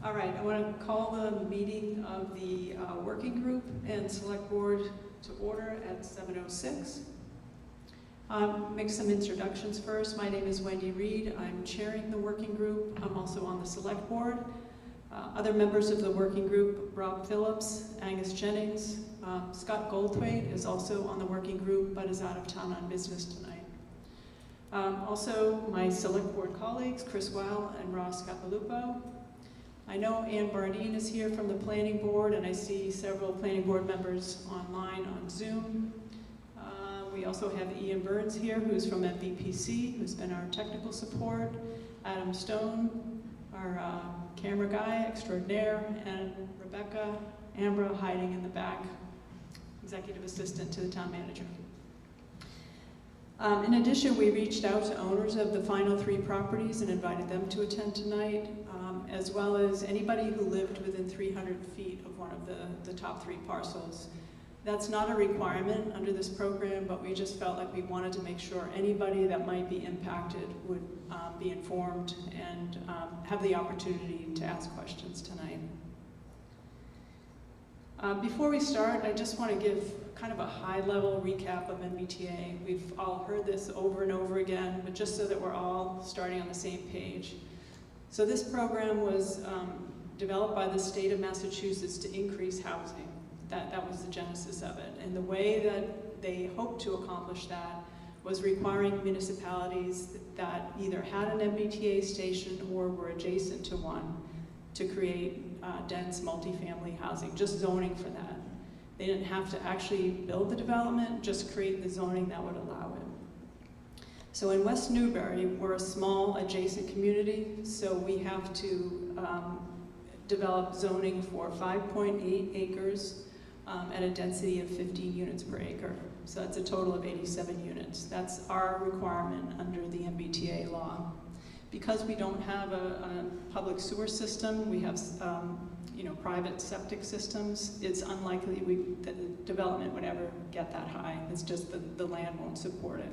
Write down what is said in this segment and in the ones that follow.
All right, I want to call the meeting of the working group and select board to order at 7:06. Make some introductions first. My name is Wendy Reed. I'm chairing the working group. I'm also on the select board. Other members of the working group, Rob Phillips, Angus Jennings, Scott Goldthwaite is also on the working group but is out of town on business tonight. Also, my select board colleagues, Chris Weil and Ross Capilupo. I know Ann Bardine is here from the planning board, and I see several planning board members online on Zoom. We also have Ian Burns here, who's from MVPC, who's been our technical support. Adam Stone, our camera guy extraordinaire, and Rebecca Ambra hiding in the back, executive assistant to the town manager. In addition, we reached out to owners of the final 3 properties and invited them to attend tonight, as well as anybody who lived within 300 feet of one of the top 3 parcels. That's not a requirement under this program, but we just felt like we wanted to make sure anybody that might be impacted would be informed and have the opportunity to ask questions tonight. Before we start, I just want to give kind of a high-level recap of MBTA. We've all heard this over and over again, but just so that we're all starting on the same page. So this program was developed by the state of Massachusetts to increase housing. That was the genesis of it. And the way that they hoped to accomplish that was requiring municipalities that either had an MBTA station or were adjacent to one to create dense multifamily housing, just zoning for that. They didn't have to actually build the development, just create the zoning that would allow it. So in West Newbury, we're a small adjacent community, so we have to develop zoning for 5.8 acres at a density of 15 units per acre. So that's a total of 87 units. That's our requirement under the MBTA law. Because we don't have a public sewer system, we have private septic systems, it's unlikely that the development would ever get that high. It's just the land won't support it.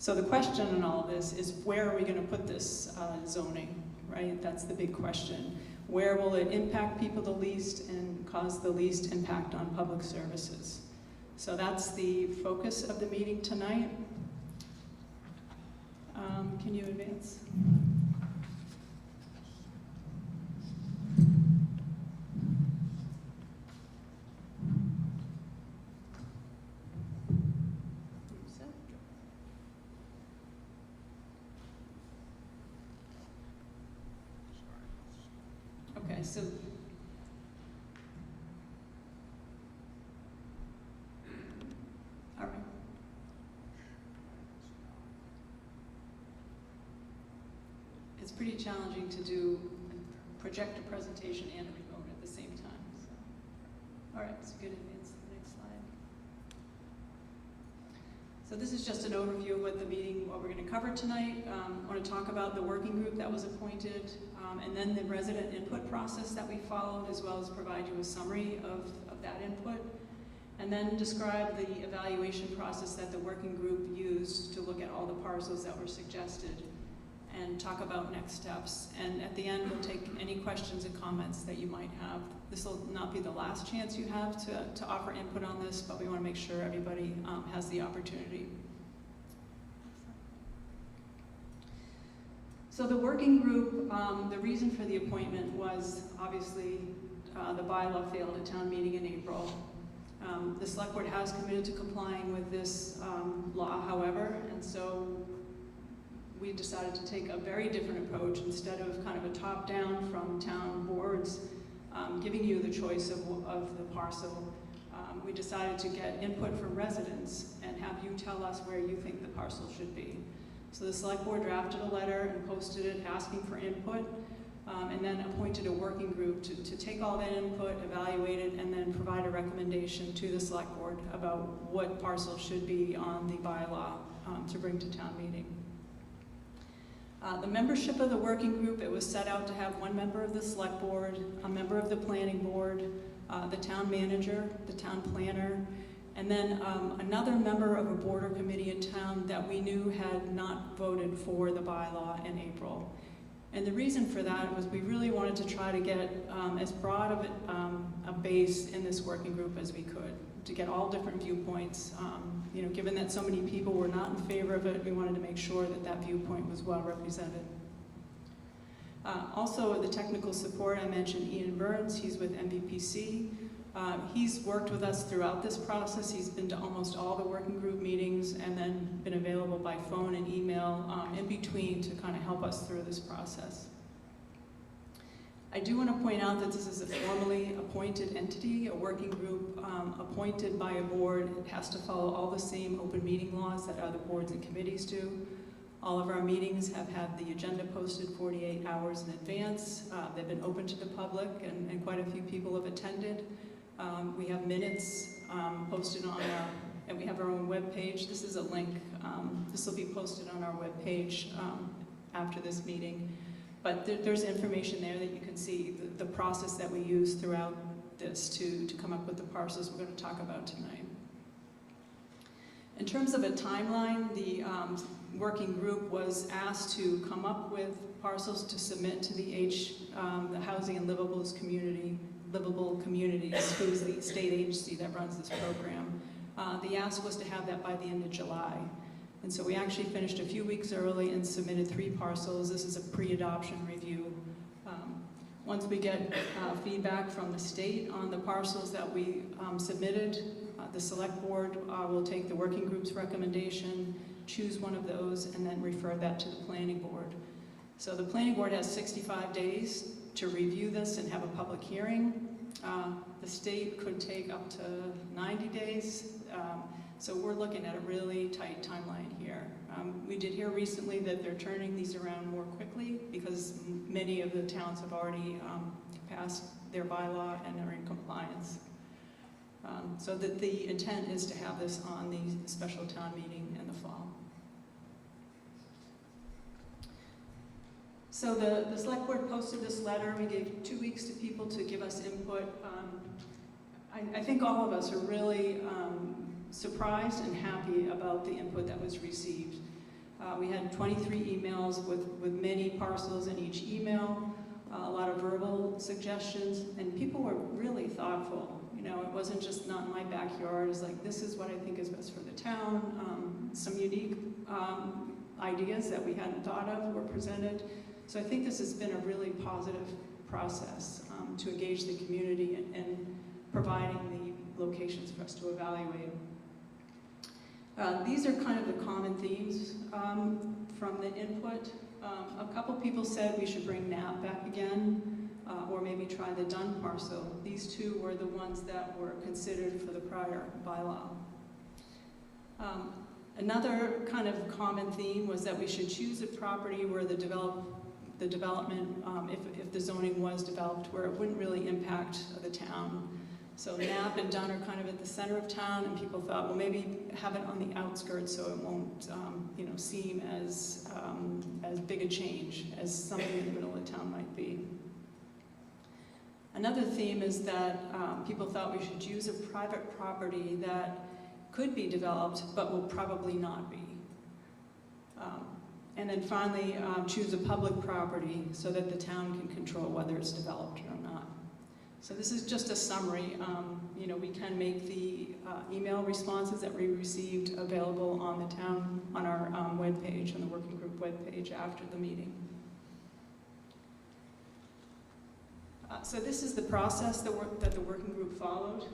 So the question in all of this is, where are we going to put this zoning, right? That's the big question. Where will it impact people the least and cause the least impact on public services? So that's the focus of the meeting tonight. Can you advance? Okay, so all right. It's pretty challenging to do project a presentation and a remote at the same time. So. All right, so good advance to the next slide. So this is just an overview of what we're going to cover tonight. I want to talk about the working group that was appointed, and then the resident input process that we followed, as well as provide you a summary of that input, and then describe the evaluation process that the working group used to look at all the parcels that were suggested, and talk about next steps. And at the end, we'll take any questions and comments that you might have. This will not be the last chance you have to offer input on this, but we want to make sure everybody has the opportunity. So the working group, the reason for the appointment was obviously the bylaw failed at town meeting in April. The select board has committed to complying with this law, however, and so we decided to take a very different approach. Instead of kind of a top-down from town boards giving you the choice of the parcel, we decided to get input from residents and have you tell us where you think the parcel should be. So the select board drafted a letter and posted it asking for input, and then appointed a working group to take all that input, evaluate it, and then provide a recommendation to the select board about what parcel should be on the bylaw to bring to town meeting. The membership of the working group, it was set out to have 1 member of the select board, a member of the planning board, the town manager, the town planner, and then another member of a board or committee in town that we knew had not voted for the bylaw in April. And the reason for that was we really wanted to try to get as broad of a base in this working group as we could, to get all different viewpoints. You know, given that so many people were not in favor of it, we wanted to make sure that that viewpoint was well represented. Also, the technical support, I mentioned Ian Burns, he's with MVPC. He's worked with us throughout this process. He's been to almost all the working group meetings and then been available by phone and email in between to kind of help us through this process. I do want to point out that this is a formally appointed entity, a working group appointed by a board. It has to follow all the same open meeting laws that other boards and committees do. All of our meetings have had the agenda posted 48 hours in advance. They've been open to the public, and quite a few people have attended. We have minutes posted on our, and we have our own webpage. This is a link. This will be posted on our webpage after this meeting. But there's information there that you can see the process that we use throughout this to come up with the parcels we're going to talk about tonight. In terms of a timeline, the working group was asked to come up with parcels to submit to the Housing and Livable Communities, who's the state agency that runs this program. The ask was to have that by the end of July. And so we actually finished a few weeks early and submitted 3 parcels. This is a pre-adoption review. Once we get feedback from the state on the parcels that we submitted, the select board will take the working group's recommendation, choose one of those, and then refer that to the planning board. So the planning board has 65 days to review this and have a public hearing. The state could take up to 90 days. So we're looking at a really tight timeline here. We did hear recently that they're turning these around more quickly because many of the towns have already passed their bylaw and are in compliance. So that the intent is to have this on the special town meeting in the fall. So the select board posted this letter. We gave 2 weeks to people to give us input. I think all of us are really surprised and happy about the input that was received. We had 23 emails with many parcels in each email, a lot of verbal suggestions, and people were really thoughtful. You know, it wasn't just not in my backyard. It's like, this is what I think is best for the town. Some unique ideas that we hadn't thought of were presented. So I think this has been a really positive process to engage the community and providing the locations for us to evaluate. These are kind of the common themes from the input. A couple people said we should bring NAP back again, or maybe try the Dunn parcel. These two were the ones that were considered for the prior bylaw. Another kind of common theme was that we should choose a property where the development, if the zoning was developed, where it wouldn't really impact the town. So Knapp and Dunn are kind of at the center of town, and people thought, well, maybe have it on the outskirts so it won't, seem as big a change as something in the middle of town might be. Another theme is that people thought we should use a private property that could be developed, but will probably not be. And then finally, choose a public property so that the town can control whether it's developed or not. So this is just a summary. We can make the email responses that we received available on the town, on our webpage, on the working group webpage after the meeting. So this is the process that the working group followed.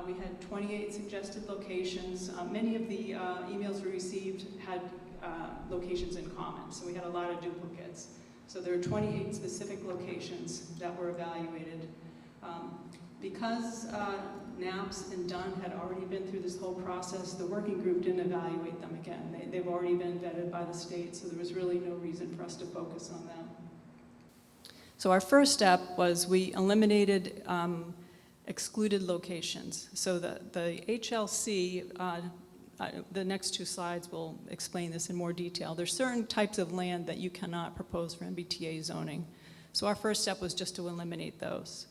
We had 28 suggested locations. Many of the emails we received had locations in common, so we had a lot of duplicates. So there are 28 specific locations that were evaluated. Because Knapp's and Dunn had already been through this whole process, the working group didn't evaluate them again. They've already been vetted by the state, so there was really no reason for us to focus on them. So our first step was we eliminated excluded locations. So the HLC, the next 2 slides will explain this in more detail. There's certain types of land that you cannot propose for MBTA zoning. So our first step was just to eliminate those.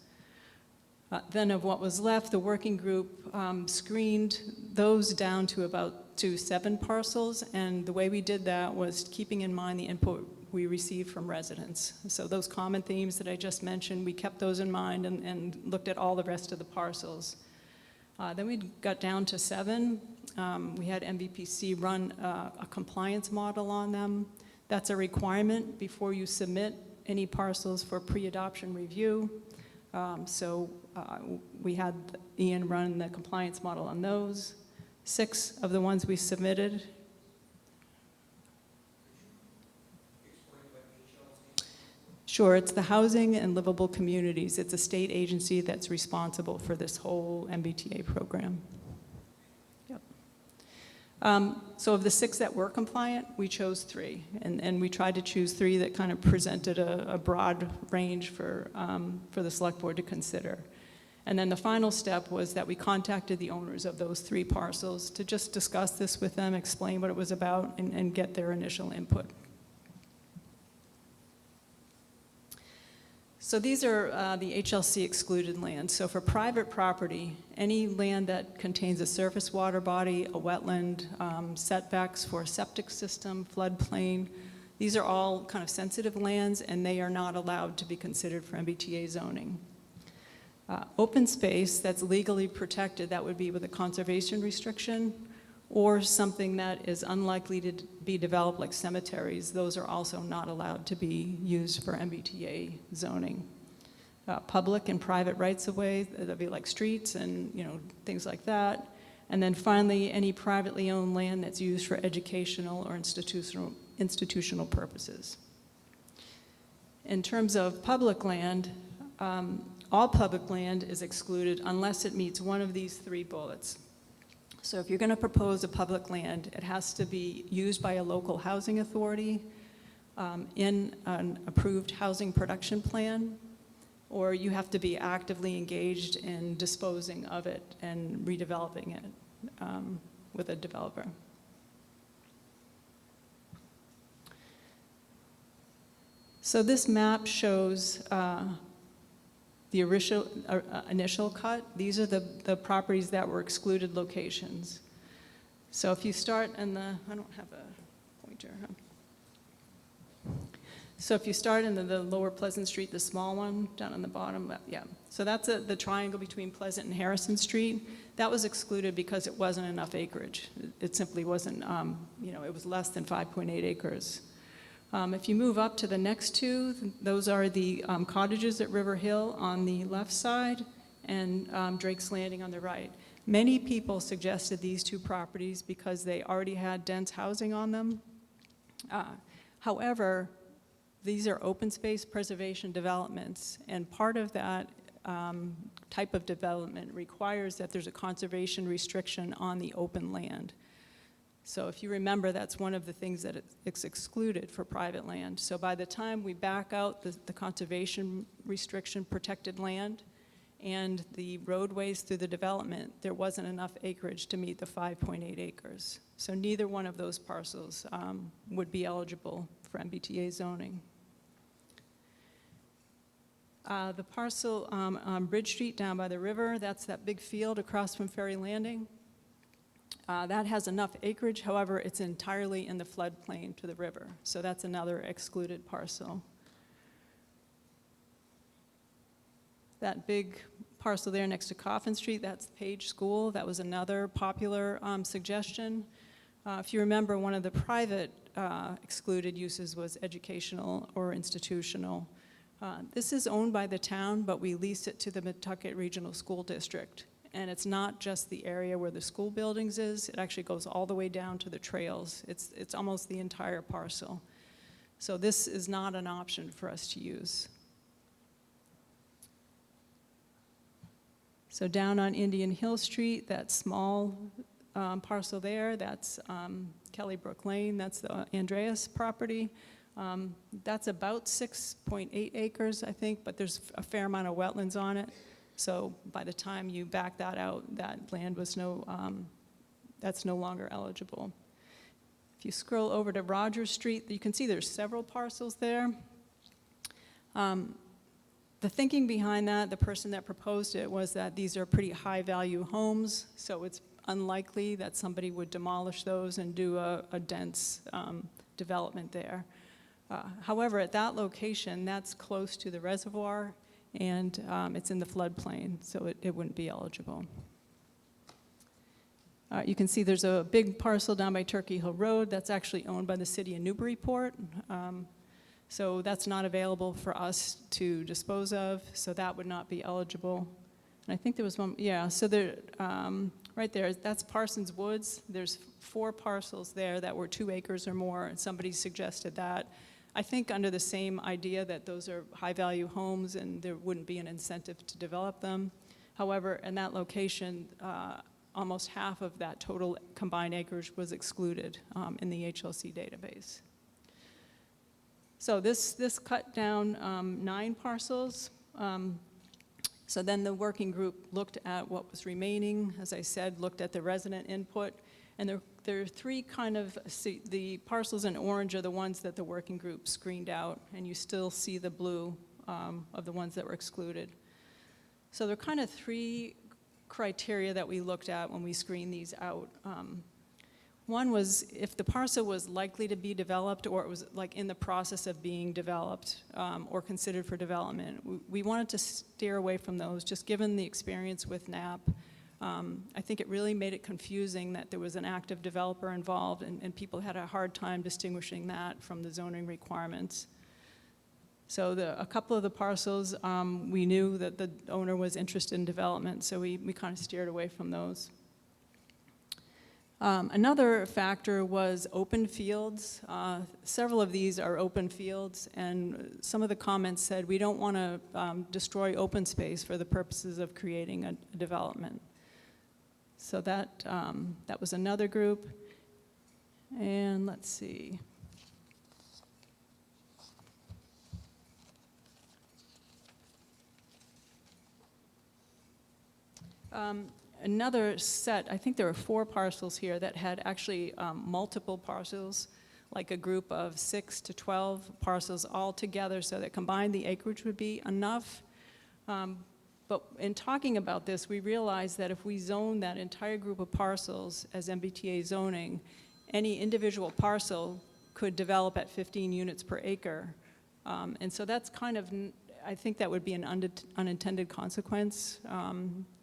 Then of what was left, the working group screened those down to 7 parcels, and the way we did that was keeping in mind the input we received from residents. So those common themes that I just mentioned, we kept those in mind and looked at all the rest of the parcels. Then we got down to 7. We had MVPC run a compliance model on them. That's a requirement before you submit any parcels for pre-adoption review. We had Ian run the compliance model on those. 6 of the ones we submitted. Sure, it's the Housing and Livable Communities. It's a state agency that's responsible for this whole MBTA program. Yep. So of the 6 that were compliant, we chose 3. And we tried to choose 3 that kind of presented a broad range for the select board to consider. And then the final step was that we contacted the owners of those 3 parcels to just discuss this with them, explain what it was about, and get their initial input. So these are the HLC excluded lands. So for private property, any land that contains a surface water body, a wetland, setbacks for a septic system, floodplain, these are all kind of sensitive lands, and they are not allowed to be considered for MBTA zoning. Open space that's legally protected, that would be with a conservation restriction, or something that is unlikely to be developed like cemeteries, those are also not allowed to be used for MBTA zoning. Public and private rights-of-way, that'd be like streets and things like that. And then finally, any privately owned land that's used for educational or institutional purposes. In terms of public land, all public land is excluded unless it meets one of these 3 bullets. So if you're going to propose a public land, it has to be used by a local housing authority in an approved housing production plan, or you have to be actively engaged in disposing of it and redeveloping it with a developer. So this map shows the initial cut. These are the properties that were excluded locations. So if you start in I don't have a pointer. So if you start in the lower Pleasant Street, the small one down on the bottom, yeah. So that's the triangle between Pleasant and Harrison Street. That was excluded because it wasn't enough acreage. It simply wasn't, it was less than 5.8 acres. If you move up to the next 2, those are the cottages at River Hill on the left side and Drake's Landing on the right. Many people suggested these 2 properties because they already had dense housing on them. However, these are open space preservation developments, and part of that type of development requires that there's a conservation restriction on the open land. So if you remember, that's one of the things that it's excluded for private land. So by the time we back out the conservation restriction protected land and the roadways through the development, there wasn't enough acreage to meet the 5.8 acres. So neither one of those parcels would be eligible for MBTA zoning. The parcel on Bridge Street down by the river, that's that big field across from Ferry Landing. That has enough acreage, however, it's entirely in the floodplain to the river. So that's another excluded parcel. That big parcel there next to Coffin Street, that's Page School. That was another popular suggestion. If you remember, one of the private excluded uses was educational or institutional. This is owned by the town, but we lease it to the Metucket Regional School District. And it's not just the area where the school buildings is, it actually goes all the way down to the trails. It's almost the entire parcel. So this is not an option for us to use. So down on Indian Hill Street, that small parcel there, that's Kelly Brook Lane, that's the Andreas property. That's about 6.8 acres, I think, but there's a fair amount of wetlands on it. So by the time you back that out, that land was that's no longer eligible. If you scroll over to Rogers Street, you can see there's several parcels there. The thinking behind that, the person that proposed it, was that these are pretty high value homes, so it's unlikely that somebody would demolish those and do a dense development there. However, at that location, that's close to the reservoir, and it's in the floodplain, so it wouldn't be eligible. You can see there's a big parcel down by Turkey Hill Road that's actually owned by the city of Newburyport. So that's not available for us to dispose of, so that would not be eligible. And I think there was one, yeah, so there, right there, that's Parsons Woods. There's 4 parcels there that were 2 acres or more, and somebody suggested that. I think under the same idea that those are high-value homes and there wouldn't be an incentive to develop them. However, in that location, almost half of that total combined acreage was excluded in the HLC database. So this cut down 9 parcels. So then the working group looked at what was remaining, as I said, looked at the resident input, and there are 3 kind of, the parcels in orange are the ones that the working group screened out, and you still see the blue of the ones that were excluded. So there are kind of 3 criteria that we looked at when we screened these out. One was if the parcel was likely to be developed or it was like in the process of being developed or considered for development. We wanted to steer away from those, just given the experience with NAP. I think it really made it confusing that there was an active developer involved and people had a hard time distinguishing that from the zoning requirements. So a couple of the parcels, we knew that the owner was interested in development, so we kind of steered away from those. Another factor was open fields. Several of these are open fields, and some of the comments said we don't want to destroy open space for the purposes of creating a development. So that was another group. And let's see. Another set, I think there were 4 parcels here that had actually multiple parcels, like a group of 6 to 12 parcels all together, so that combined the acreage would be enough. But in talking about this, we realized that if we zone that entire group of parcels as MBTA zoning, any individual parcel could develop at 15 units per acre. And so that's kind of, I think that would be an unintended consequence.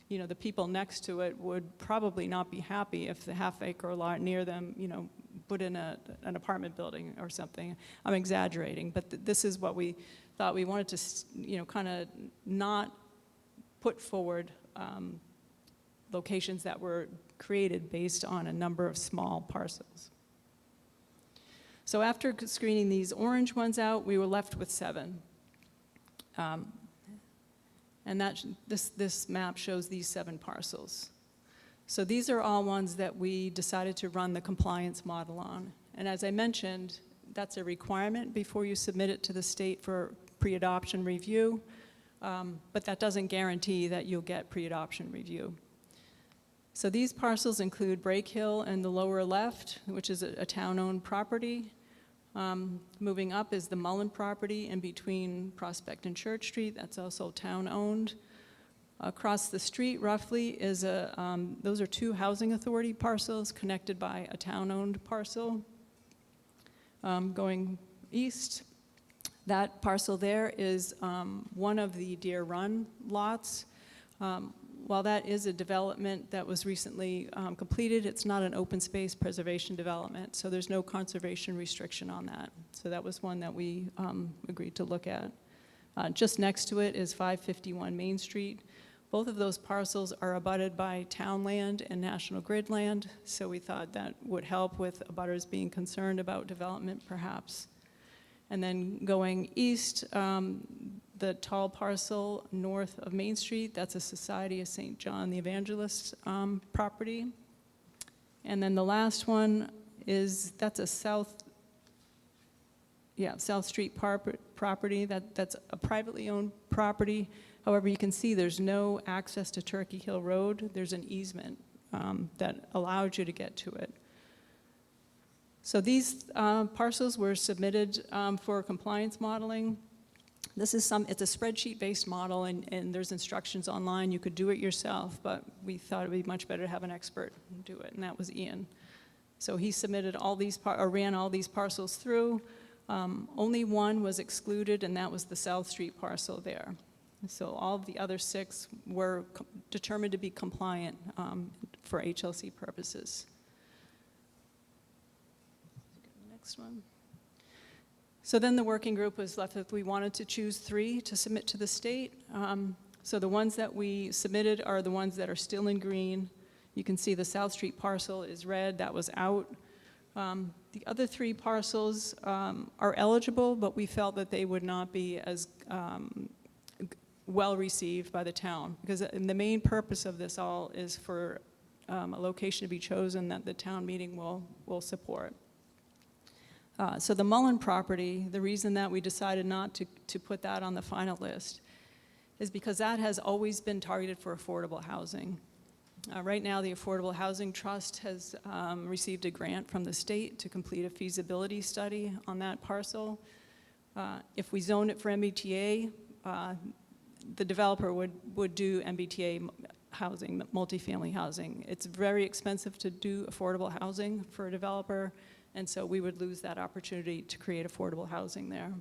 You know, the people next to it would probably not be happy if the half-acre lot near them, you know, put in an apartment building or something. I'm exaggerating, but this is what we thought. We wanted to, you know, kind of not put forward locations that were created based on a number of small parcels. So after screening these orange ones out, we were left with 7. And this map shows these 7 parcels. So these are all ones that we decided to run the compliance model on. And as I mentioned, that's a requirement before you submit it to the state for pre-adoption review, but that doesn't guarantee that you'll get pre-adoption review. So these parcels include Brake Hill in the lower left, which is a town-owned property. Moving up is the Mullen property in between Prospect and Church Street. That's also town-owned. Across the street, roughly, is those are 2 housing authority parcels connected by a town-owned parcel. Going east, that parcel there is one of the Deer Run lots. While that is a development that was recently completed, it's not an open space preservation development, so there's no conservation restriction on that. So that was one that we agreed to look at. Just next to it is 551 Main Street. Both of those parcels are abutted by town land and National Grid land, so we thought that would help with abutters being concerned about development, perhaps. And then going east, the tall parcel north of Main Street, that's a Society of St. John the Evangelist property. And then the last one is, that's a South Street property. That's a privately owned property. However, you can see there's no access to Turkey Hill Road. There's an easement that allows you to get to it. So these parcels were submitted for compliance modeling. It's a spreadsheet-based model, and there's instructions online. You could do it yourself, but we thought it would be much better to have an expert do it, and that was Ian. So he submitted all these, or ran all these parcels through. Only one was excluded, and that was the South Street parcel there. So all of the other 6 were determined to be compliant for HLC purposes. Next one. So then the working group was left with, we wanted to choose 3 to submit to the state. So the ones that we submitted are the ones that are still in green. You can see the South Street parcel is red, that was out. The other 3 parcels are eligible, but we felt that they would not be as well received by the town, because the main purpose of this all is for a location to be chosen that the town meeting will support. So the Mullen property, the reason that we decided not to put that on the final list is because that has always been targeted for affordable housing. Right now, the Affordable Housing Trust has received a grant from the state to complete a feasibility study on that parcel. If we zone it for MBTA, the developer would do MBTA housing, multifamily housing. It's very expensive to do affordable housing for a developer, and so we would lose that opportunity to create affordable housing there.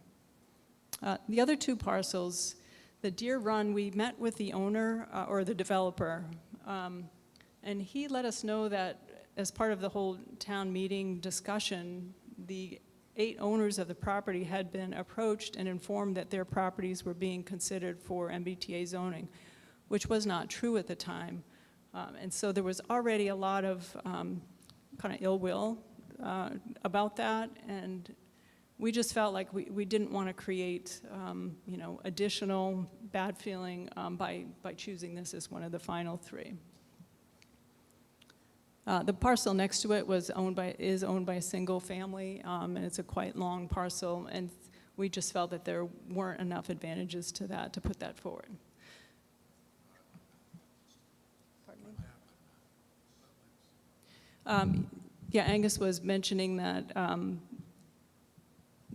The other 2 parcels, the Deer Run, we met with the owner or the developer, and he let us know that as part of the whole town meeting discussion, the 8 owners of the property had been approached and informed that their properties were being considered for MBTA zoning, which was not true at the time. And so there was already a lot of kind of ill will about that, and we just felt like we didn't want to create additional bad feeling by choosing this as one of the final 3. The parcel next to it is owned by a single family, and it's a quite long parcel, and we just felt that there weren't enough advantages to that to put that forward. Pardon me? Yeah, Angus was mentioning that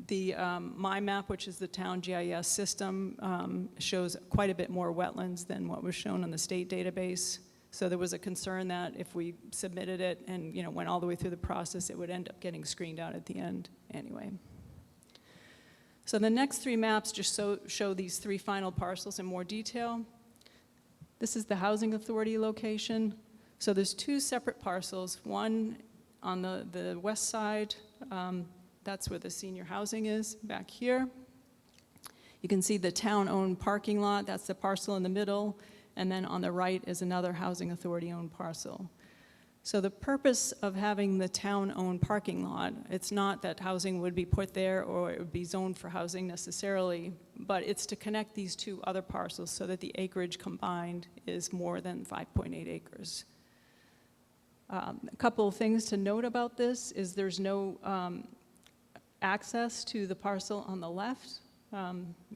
the MyMap, which is the town GIS system, shows quite a bit more wetlands than what was shown on the state database. So there was a concern that if we submitted it and went all the way through the process, it would end up getting screened out at the end anyway. So the next 3 maps just show these 3 final parcels in more detail. This is the Housing Authority location. So there's 2 separate parcels, one on the west side, that's where the senior housing is, back here. You can see the town-owned parking lot, that's the parcel in the middle, and then on the right is another Housing Authority-owned parcel. So the purpose of having the town-owned parking lot, it's not that housing would be put there or it would be zoned for housing necessarily, but it's to connect these 2 other parcels so that the acreage combined is more than 5.8 acres. A couple of things to note about this is there's no access to the parcel on the left.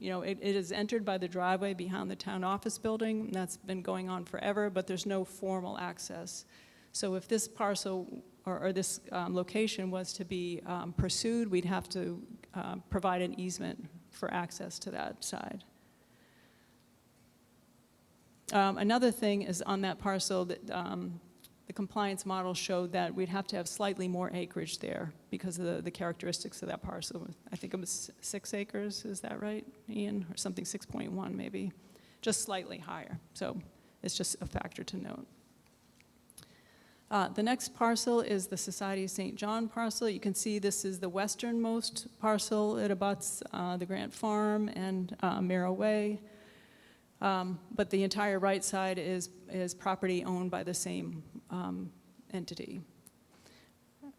It is entered by the driveway behind the town office building, and that's been going on forever, but there's no formal access. So if this parcel or this location was to be pursued, we'd have to provide an easement for access to that side. Another thing is on that parcel that the compliance model showed that we'd have to have slightly more acreage there because of the characteristics of that parcel. I think it was 6 acres, is that right, Ian? Or something 6.1 maybe, just slightly higher. So it's just a factor to note. The next parcel is the Society of St. John parcel. You can see this is the westernmost parcel. It abuts the Grant Farm and Merrill Way. But the entire right side is property owned by the same entity.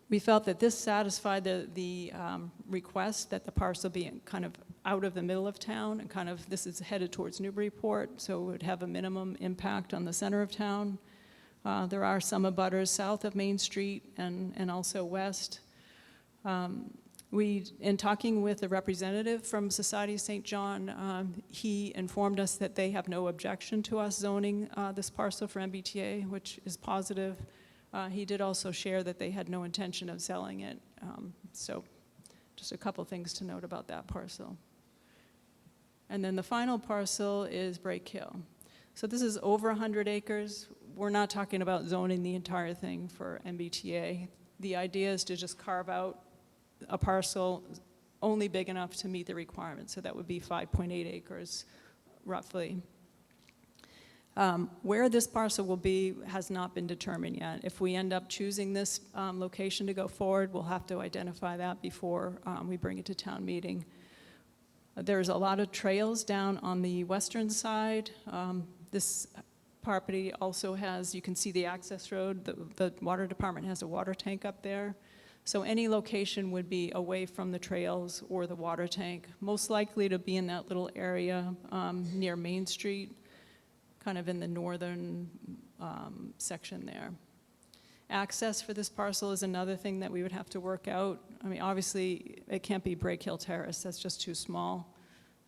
We felt that this satisfied the request that the parcel be kind of out of the middle of town and kind of, this is headed towards Newburyport, so it would have a minimum impact on the center of town. There are some abutters south of Main Street and also west. In talking with a representative from Society of St. John, he informed us that they have no objection to us zoning this parcel for MBTA, which is positive. He did also share that they had no intention of selling it. So just a couple things to note about that parcel. And then the final parcel is Brake Hill. So this is over 100 acres. We're not talking about zoning the entire thing for MBTA. The idea is to just carve out a parcel only big enough to meet the requirement, so that would be 5.8 acres, roughly. Where this parcel will be has not been determined yet. If we end up choosing this location to go forward, we'll have to identify that before we bring it to town meeting. There's a lot of trails down on the western side. This property also has, you can see the access road. The water department has a water tank up there. So any location would be away from the trails or the water tank, most likely to be in that little area near Main Street, kind of in the northern section there. Access for this parcel is another thing that we would have to work out. I mean, obviously, it can't be Break Hill Terrace, that's just too small.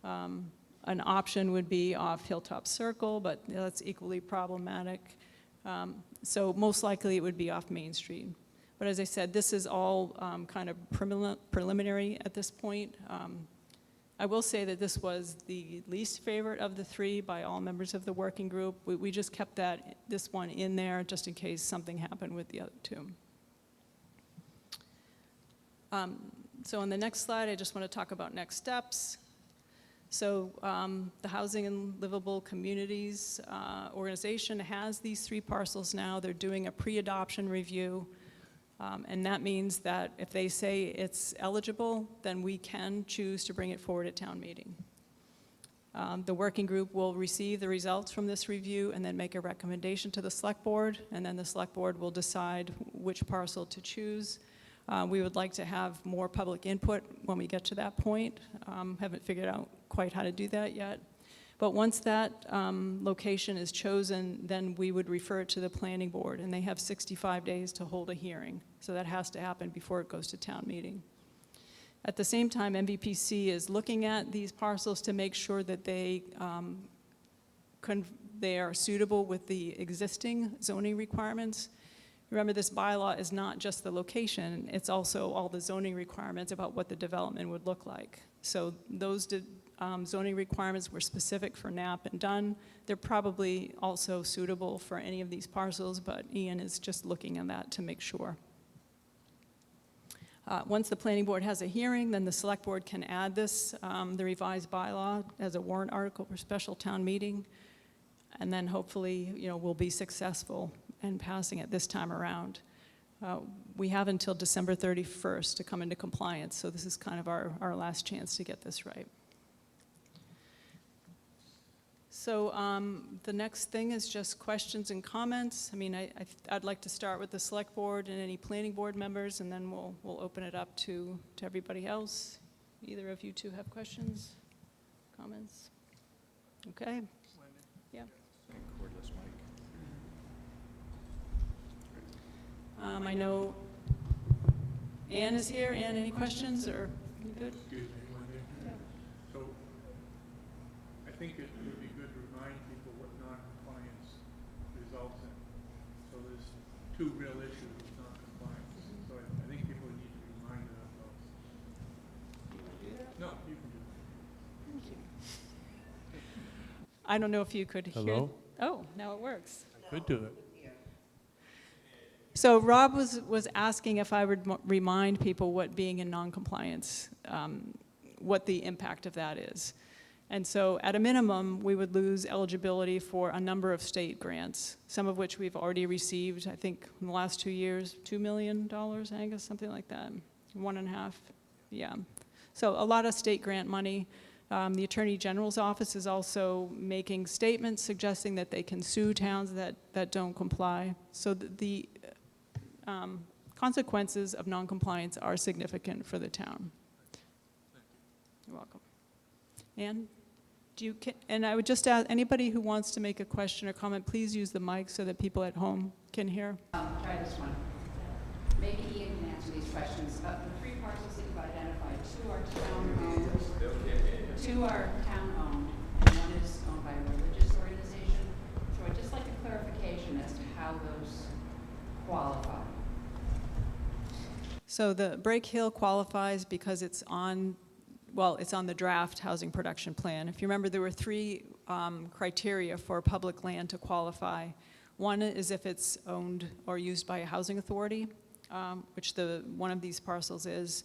An option would be off Hilltop Circle, but that's equally problematic. So most likely it would be off Main Street. But as I said, this is all kind of preliminary at this point. I will say that this was the least favorite of the three by all members of the working group. We just kept this one in there just in case something happened with the other two. So on the next slide, I just want to talk about next steps. So the Housing and Livable Communities organization has these 3 parcels now. They're doing a pre-adoption review. And that means that if they say it's eligible, then we can choose to bring it forward at town meeting. The working group will receive the results from this review and then make a recommendation to the select board, and then the select board will decide which parcel to choose. We would like to have more public input when we get to that point. Haven't figured out quite how to do that yet. But once that location is chosen, then we would refer it to the planning board, and they have 65 days to hold a hearing. So that has to happen before it goes to town meeting. At the same time, MVPC is looking at these parcels to make sure that they are suitable with the existing zoning requirements. Remember, this bylaw is not just the location, it's also all the zoning requirements about what the development would look like. So those zoning requirements were specific for Knapp and Dunn. They're probably also suitable for any of these parcels, but Ian is just looking at that to make sure. Once the planning board has a hearing, then the select board can add this, the revised bylaw, as a warrant article for special town meeting, and then hopefully, we'll be successful in passing it this time around. We have until December 31st to come into compliance, so this is kind of our last chance to get this right. So the next thing is just questions and comments. I mean, I'd like to start with the select board and any planning board members, and then we'll open it up to everybody else. Either of you two have questions, comments? Okay. Yeah. Cordless mic. I know Ann is here. Ann, any questions, or you good? Excuse me, Wendy. Yeah. So I think it would be good to remind people what non-compliance results in. So there's 2 real issues with non-compliance. So I think people need to be reminded of those. You want to do that? No, you can do it. Thank you. I don't know if you could hear. Hello? Oh, now it works. I could do it. So Rob was asking if I would remind people what being in non-compliance, what the impact of that is. And so at a minimum, we would lose eligibility for a number of state grants, some of which we've already received, I think in the last 2 years, $2 million, Angus, something like that, 1.5, yeah. So a lot of state grant money. The Attorney General's office is also making statements suggesting that they can sue towns that don't comply. So the consequences of noncompliance are significant for the town. You're welcome. Ann, and I would just ask anybody who wants to make a question or comment, please use the mic so that people at home can hear. Try this one. Maybe Ian can answer these questions. The 3 parcels that you've identified, 2 are town-owned, 2 are town-owned, and 1 is owned by a religious organization. So I'd just like a clarification as to how those qualify. So the Break Hill qualifies because it's on the draft housing production plan. If you remember, there were 3 criteria for public land to qualify. One is if it's owned or used by a housing authority, which one of these parcels is.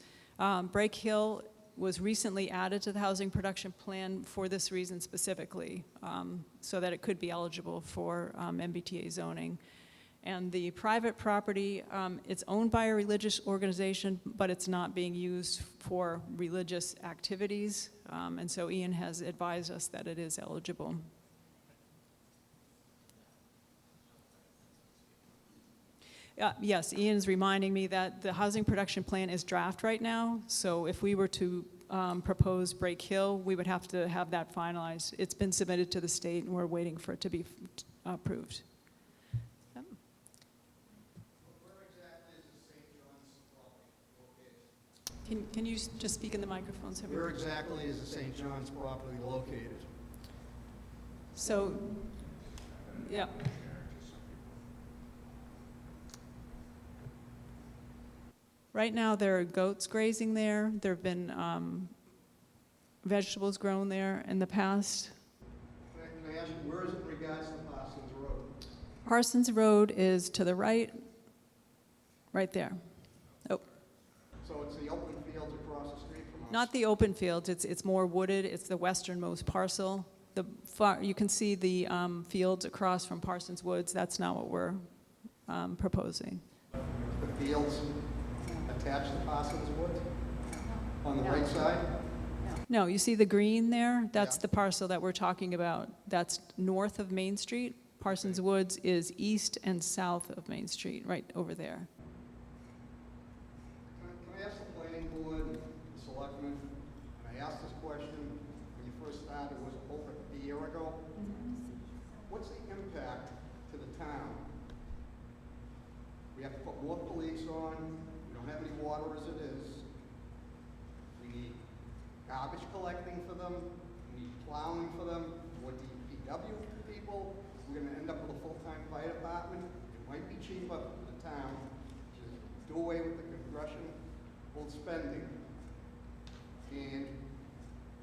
Break Hill was recently added to the housing production plan for this reason specifically, so that it could be eligible for MBTA zoning. And the private property, it's owned by a religious organization, but it's not being used for religious activities. And so Ian has advised us that it is eligible. Yes, Ian's reminding me that the housing production plan is draft right now. So if we were to propose Break Hill, we would have to have that finalized. It's been submitted to the state, and we're waiting for it to be approved. Can you just speak in the microphone? So Where exactly is the St. John's property located? So, yeah. Right now, there are goats grazing there. There have been vegetables grown there in the past. Can I ask you, where is it in regards to Parsons Road? Parsons Road is to the right there. Oh, So it's the open fields across the street from us? not the open fields, it's more wooded, it's the westernmost parcel. You can see the fields across from Parsons Woods. That's not what we're proposing. The fields attached to Parsons Woods? On the right side? No, you see the green there? That's Yeah. the parcel that we're talking about. That's north of Main Street. Parsons Woods is east and south of Main Street, right over there. Can I ask the planning board, the selectmen, and I asked this question when you first started, was over a year ago? What's the impact to the town? We have to put more police on, we don't have any water as it is. We need garbage collecting for them, we need plowing for them, more DPW people. We're gonna end up with a full-time fire department. It might be cheaper for the town to do away with the congressional spending. And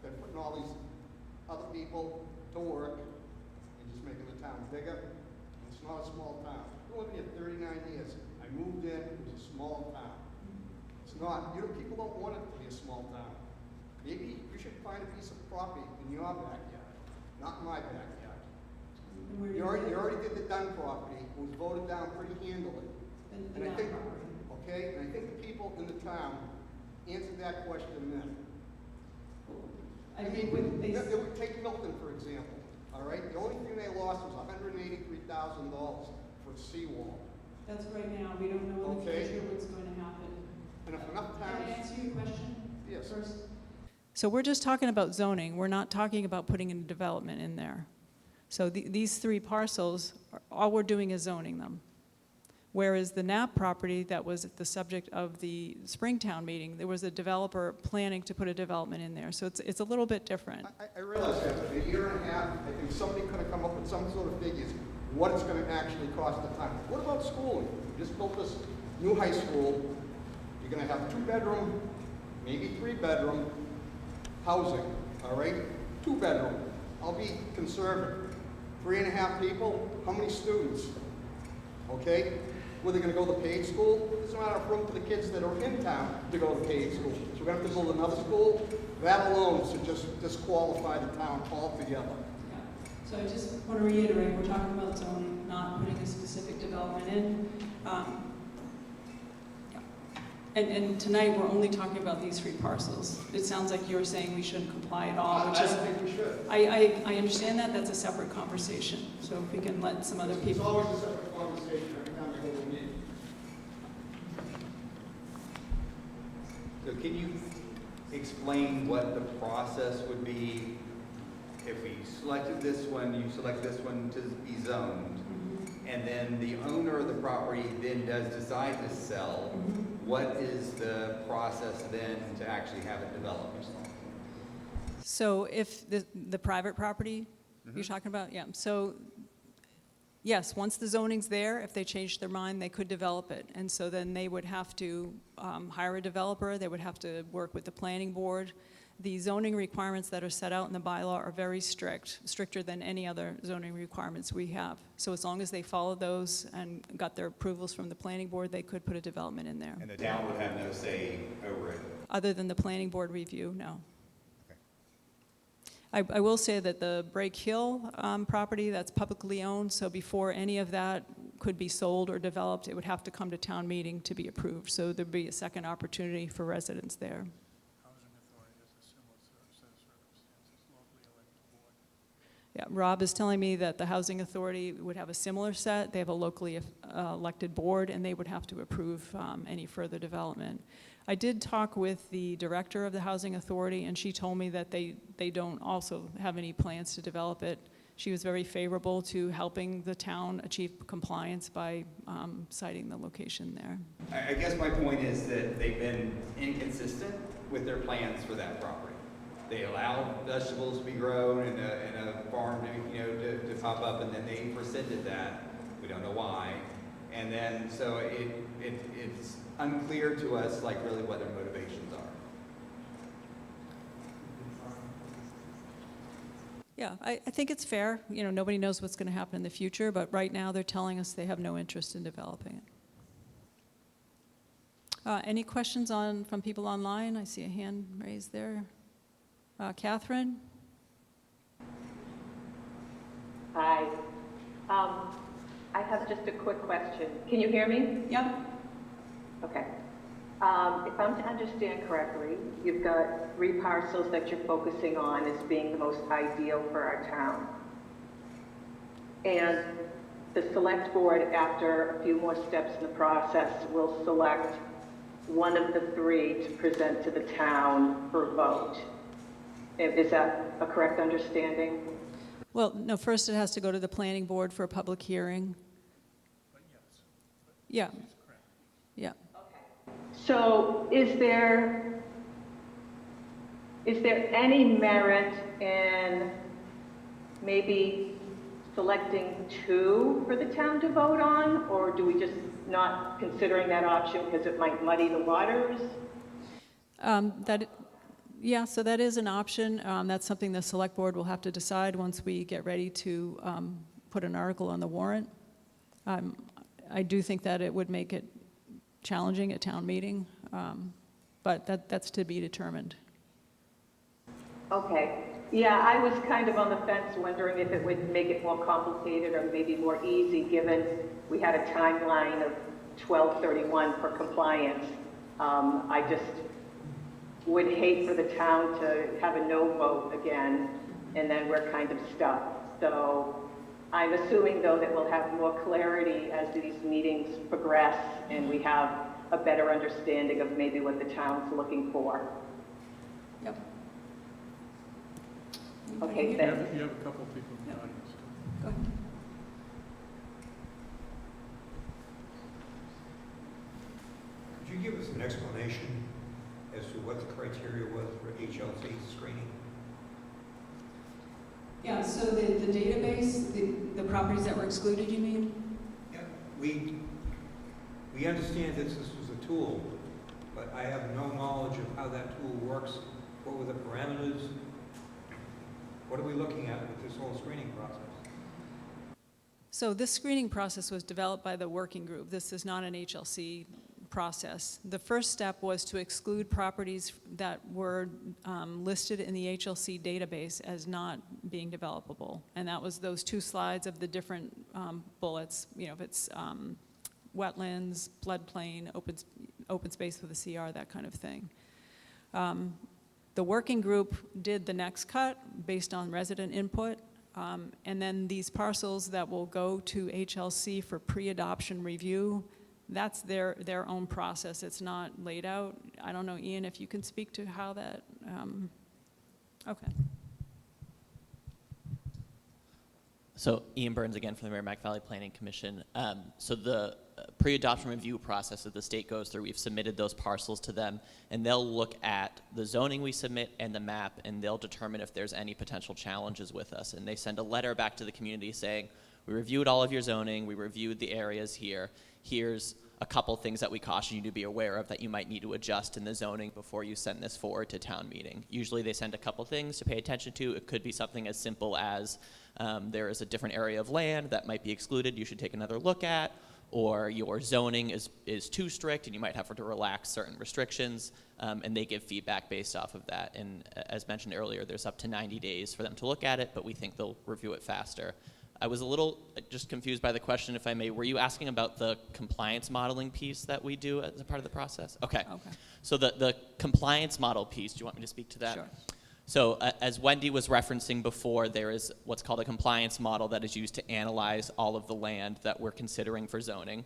they're putting all these other people to work and just making the town bigger. It's not a small town. I've been living here 39 years. I moved in, it was a small town. It's not, people don't want it to be a small town. Maybe you should find a piece of property in your backyard, not my backyard. You already did the Dunn property, it was voted down pretty handily. And I think, okay, and I think the people in the town answered that question then. I think with these, They would take Milton, for example, all right? The only thing they lost was $183,000 for a seawall. that's right now. We don't know in the Okay. future what's going to happen. And if enough Can I towns, answer your question yes, first? So we're just talking about zoning. We're not talking about putting in development in there. So these three parcels, all we're doing is zoning them. Whereas the Knapp property that was the subject of the Springtown meeting, there was a developer planning to put a development in there. So it's a little bit different. I realize that, but a year and a half, I think somebody could have come up with some sort of figures, what it's gonna actually cost the town. What about schooling? We just built this new high school. You're gonna have 2-bedroom, maybe 3-bedroom housing, all right? 2-bedroom. I'll be conservative. 3.5 people, how many students? Okay? Were they gonna go to paid school? There's not enough room for the kids that are in town to go to paid school. So we're gonna have to build another school. That alone should just disqualify the town altogether. So I just want to reiterate, we're talking about zoning, not putting a specific development in. And tonight, we're only talking about these three parcels. It sounds like you're saying we shouldn't comply at all, which I is, don't think we should. I understand that, that's a separate conversation. So if we can let some other It's people. always a separate conversation every time we go to a meeting. So can you explain what the process would be if we selected this one, you select this one to be zoned, and then the owner of the property then does decide to sell? What is the process then to actually have it developed? So if the private property you're talking about, yeah. So yes, once the zoning's there, if they change their mind, they could develop it. And so then they would have to hire a developer, they would have to work with the planning board. The zoning requirements that are set out in the bylaw are very strict, stricter than any other zoning requirements we have. So as long as they follow those and got their approvals from the planning board, they could put a development in there. And the town would have no say over it? Other than the planning board review, no. Okay. I will say that the Break Hill property, that's publicly owned, so before any of that could be sold or developed, it would have to come to town meeting to be approved. So there'd be a second opportunity for residents there. Housing authority has a similar set of circumstances, locally elected board. Yeah, Rob is telling me that the Housing Authority would have a similar set. They have a locally elected board, and they would have to approve any further development. I did talk with the director of the Housing Authority, and she told me that they don't also have any plans to develop it. She was very favorable to helping the town achieve compliance by citing the location there. I guess my point is that they've been inconsistent with their plans for that property. They allow vegetables to be grown and a farm to pop up, and then they rescinded that. We don't know why. And then, so it's unclear to us, like, really what their motivations are. Yeah, I think it's fair. You know, nobody knows what's going to happen in the future, but right now they're telling us they have no interest in developing it. Any questions from people online? I see a hand raised there. Catherine? Hi. I have just a quick question. Can you hear me? Yep. Okay. If I'm to understand correctly, you've got 3 parcels that you're focusing on as being the most ideal for our town. And the select board, after a few more steps in the process, will select one of the 3 to present to the town for vote. Is that a correct understanding? Well, no, first it has to go to the planning board for a public hearing. But yes, Yeah, she's correct. yeah. So is there any merit in maybe selecting 2 for the town to vote on? Or do we just not considering that option because it might muddy the waters? Yeah, so that is an option. That's something the select board will have to decide once we get ready to put an article on the warrant. I do think that it would make it challenging at town meeting, but that's to be determined. Okay. Yeah, I was kind of on the fence wondering if it would make it more complicated or maybe more easy given we had a timeline of 12/31 for compliance. I just would hate for the town to have a no vote again, and then we're kind of stuck. So I'm assuming, though, that we'll have more clarity as these meetings progress and we have a better understanding of maybe what the town's looking for. Yep. Okay, You thanks. have a couple of people in the Yeah. audience. Go ahead. Could you give us an explanation as to what the criteria was for HLC screening? Yeah, so the database, the properties that were excluded, you mean? Yeah, we understand that this was a tool, but I have no knowledge of how that tool works. What were the parameters? What are we looking at with this whole screening process? So this screening process was developed by the working group. This is not an HLC process. The first step was to exclude properties that were listed in the HLC database as not being developable. And that was those 2 slides of the different bullets, you know, if it's wetlands, floodplain, open space with a CR, that kind of thing. The working group did the next cut based on resident input. And then these parcels that will go to HLC for pre-adoption review, that's their own process. It's not laid out. I don't know, Ian, if you can speak to how that, okay. So Ian Burns again from the Merrimack Valley Planning Commission. So the pre-adoption review process that the state goes through, we've submitted those parcels to them, and they'll look at the zoning we submit and the map, and they'll determine if there's any potential challenges with us. And they send a letter back to the community saying, we reviewed all of your zoning, we reviewed the areas here, here's a couple things that we caution you to be aware of that you might need to adjust in the zoning before you send this forward to town meeting. Usually they send a couple things to pay attention to. It could be something as simple as there is a different area of land that might be excluded you should take another look at, or your zoning is too strict and you might have to relax certain restrictions, and they give feedback based off of that. And as mentioned earlier, there's up to 90 days for them to look at it, but we think they'll review it faster. I was a little just confused by the question, if I may. Were you asking about the compliance modeling piece that we do as a part of the process? Okay. Okay. So the compliance model piece, do you want me to speak to that? Sure. So as Wendy was referencing before, there is what's called a compliance model that is used to analyze all of the land that we're considering for zoning.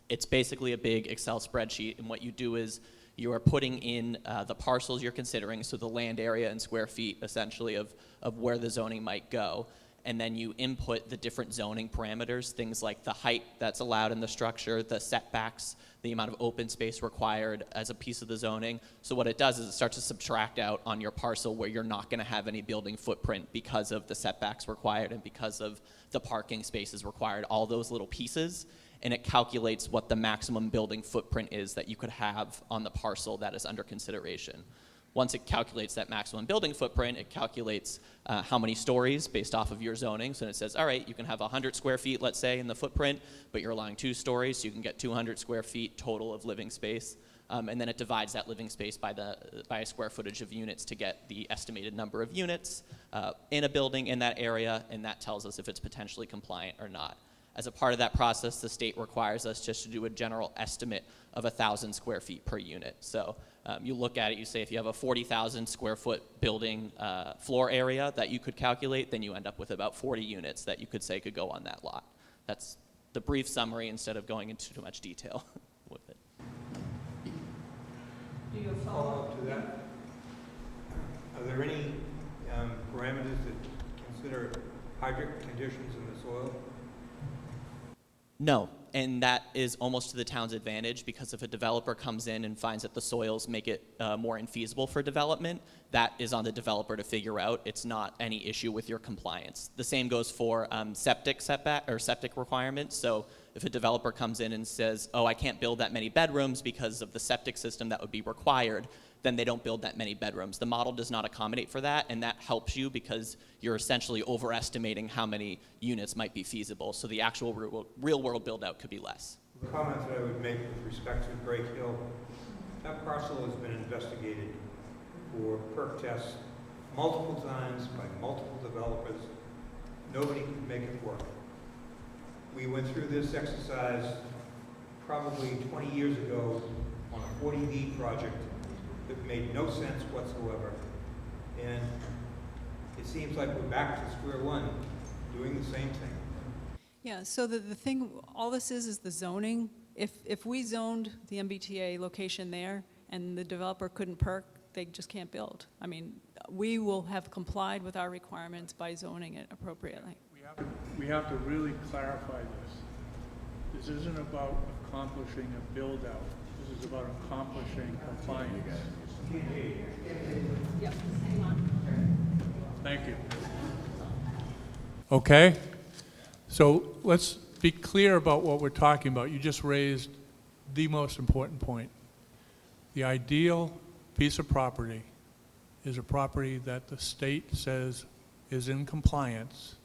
It's basically a big Excel spreadsheet, and what you do is you are putting in the parcels you're considering, so the land area and square feet essentially of where the zoning might go. And then you input the different zoning parameters, things like the height that's allowed in the structure, the setbacks, the amount of open space required as a piece of the zoning. So what it does is it starts to subtract out on your parcel where you're not going to have any building footprint because of the setbacks required and because of the parking spaces required, all those little pieces. And it calculates what the maximum building footprint is that you could have on the parcel that is under consideration. Once it calculates that maximum building footprint, it calculates how many stories based off of your zoning. So it says, all right, you can have 100 square feet, let's say, in the footprint, but you're allowing 2 stories, so you can get 200 square feet total of living space. And then it divides that living space by a square footage of units to get the estimated number of units in a building in that area, and that tells us if it's potentially compliant or not. As a part of that process, the state requires us just to do a general estimate of 1,000 square feet per unit. So you look at it, you say if you have a 40,000 square foot building floor area that you could calculate, then you end up with about 40 units that you could say could go on that lot. That's the brief summary instead of going into too much detail with it. Do you Follow up to that? Are there any parameters that consider hydric conditions in the soil? No, and that is almost to the town's advantage, because if a developer comes in and finds that the soils make it more infeasible for development, that is on the developer to figure out. It's not any issue with your compliance. The same goes for septic setback or septic requirements. So if a developer comes in and says, oh, I can't build that many bedrooms because of the septic system that would be required, then they don't build that many bedrooms. The model does not accommodate for that, and that helps you because you're essentially overestimating how many units might be feasible. So the actual real world build out could be less. The comment that I would make with respect to Great Hill, that parcel has been investigated for perk tests multiple times by multiple developers. Nobody could make it work. We went through this exercise probably 20 years ago on a 40B project that made no sense whatsoever. And it seems like we're back to square one, doing the same thing. Yeah, so the thing, all this is the zoning. If we zoned the MBTA location there and the developer couldn't perk, they just can't build. I mean, we will have complied with our requirements by zoning it appropriately. We have to really clarify this. This isn't about accomplishing a build-out. This is about accomplishing compliance. Yep, hang on. Thank you. Okay, so let's be clear about what we're talking about. You just raised the most important point. The ideal piece of property is a property that the state says is in compliance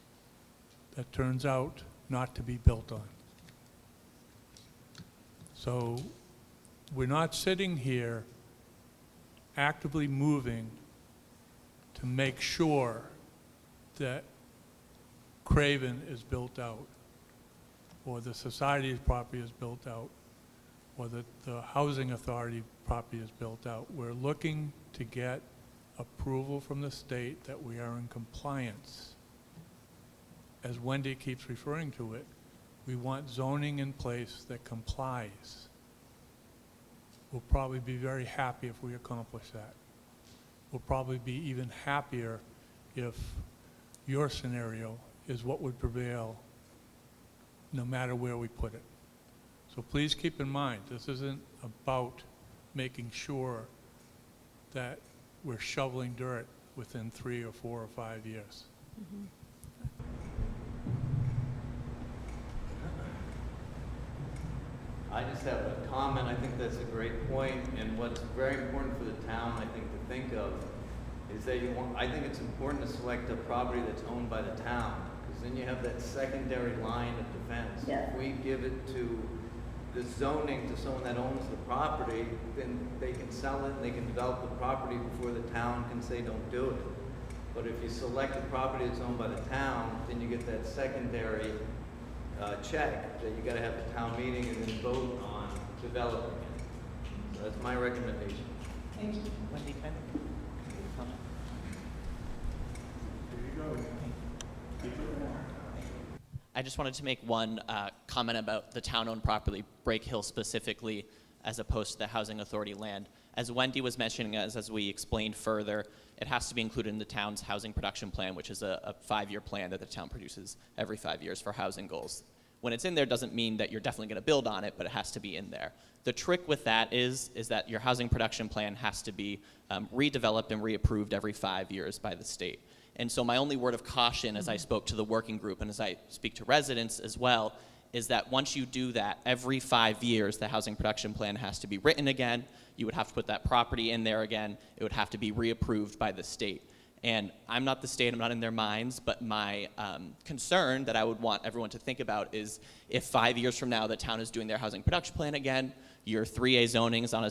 that turns out not to be built on. So we're not sitting here actively moving to make sure that Craven is built out, or the society's property is built out, or that the housing authority property is built out. We're looking to get approval from the state that we are in compliance. As Wendy keeps referring to it, we want zoning in place that complies. We'll probably be very happy if we accomplish that. We'll probably be even happier if your scenario is what would prevail no matter where we put it. So please keep in mind, this isn't about making sure that we're shoveling dirt within 3 or 4 or 5 years. Mm-hmm. I just have a comment. I think that's a great point, and what's very important for the town, I think, to think of is that I think it's important to select a property that's owned by the town, because then you have that secondary line of defense. Yeah. If we give it to the zoning to someone that owns the property, then they can sell it and they can develop the property before the town can say don't do it. But if you select a property that's owned by the town, then you get that secondary check that you gotta have a town meeting and then vote on developing it. So that's my recommendation. Thank you. Wendy, can I comment? There you go. I just wanted to make one comment about the town-owned property, Break Hill specifically, as opposed to the housing authority land. As Wendy was mentioning, as we explained further, it has to be included in the town's housing production plan, which is a 5-year plan that the town produces every 5 years for housing goals. When it's in there doesn't mean that you're definitely going to build on it, but it has to be in there. The trick with that is that your housing production plan has to be redeveloped and reapproved every 5 years by the state. And so my only word of caution as I spoke to the working group and as I speak to residents as well is that once you do that, every 5 years, the housing production plan has to be written again. You would have to put that property in there again. It would have to be reapproved by the state. And I'm not the state, I'm not in their minds, but my concern that I would want everyone to think about is if 5 years from now the town is doing their housing production plan again, your 3A zoning is on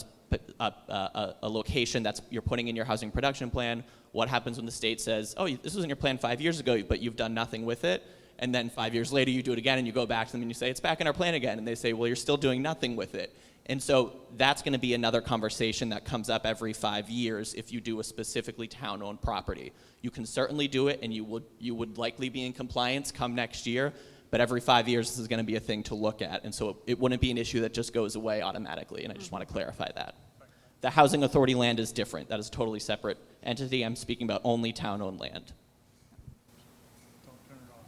a location that's you're putting in your housing production plan, what happens when the state says, oh, this was in your plan 5 years ago, but you've done nothing with it? And then 5 years later you do it again and you go back to them and you say, it's back in our plan again. And they say, well, you're still doing nothing with it. And so that's going to be another conversation that comes up every 5 years if you do a specifically town-owned property. You can certainly do it, and you would likely be in compliance come next year, but every 5 years this is going to be a thing to look at, and so it wouldn't be an issue that just goes away automatically, and I just want to clarify that. The housing authority land is different. That is a totally separate entity. I'm speaking about only town-owned land. Don't turn it off.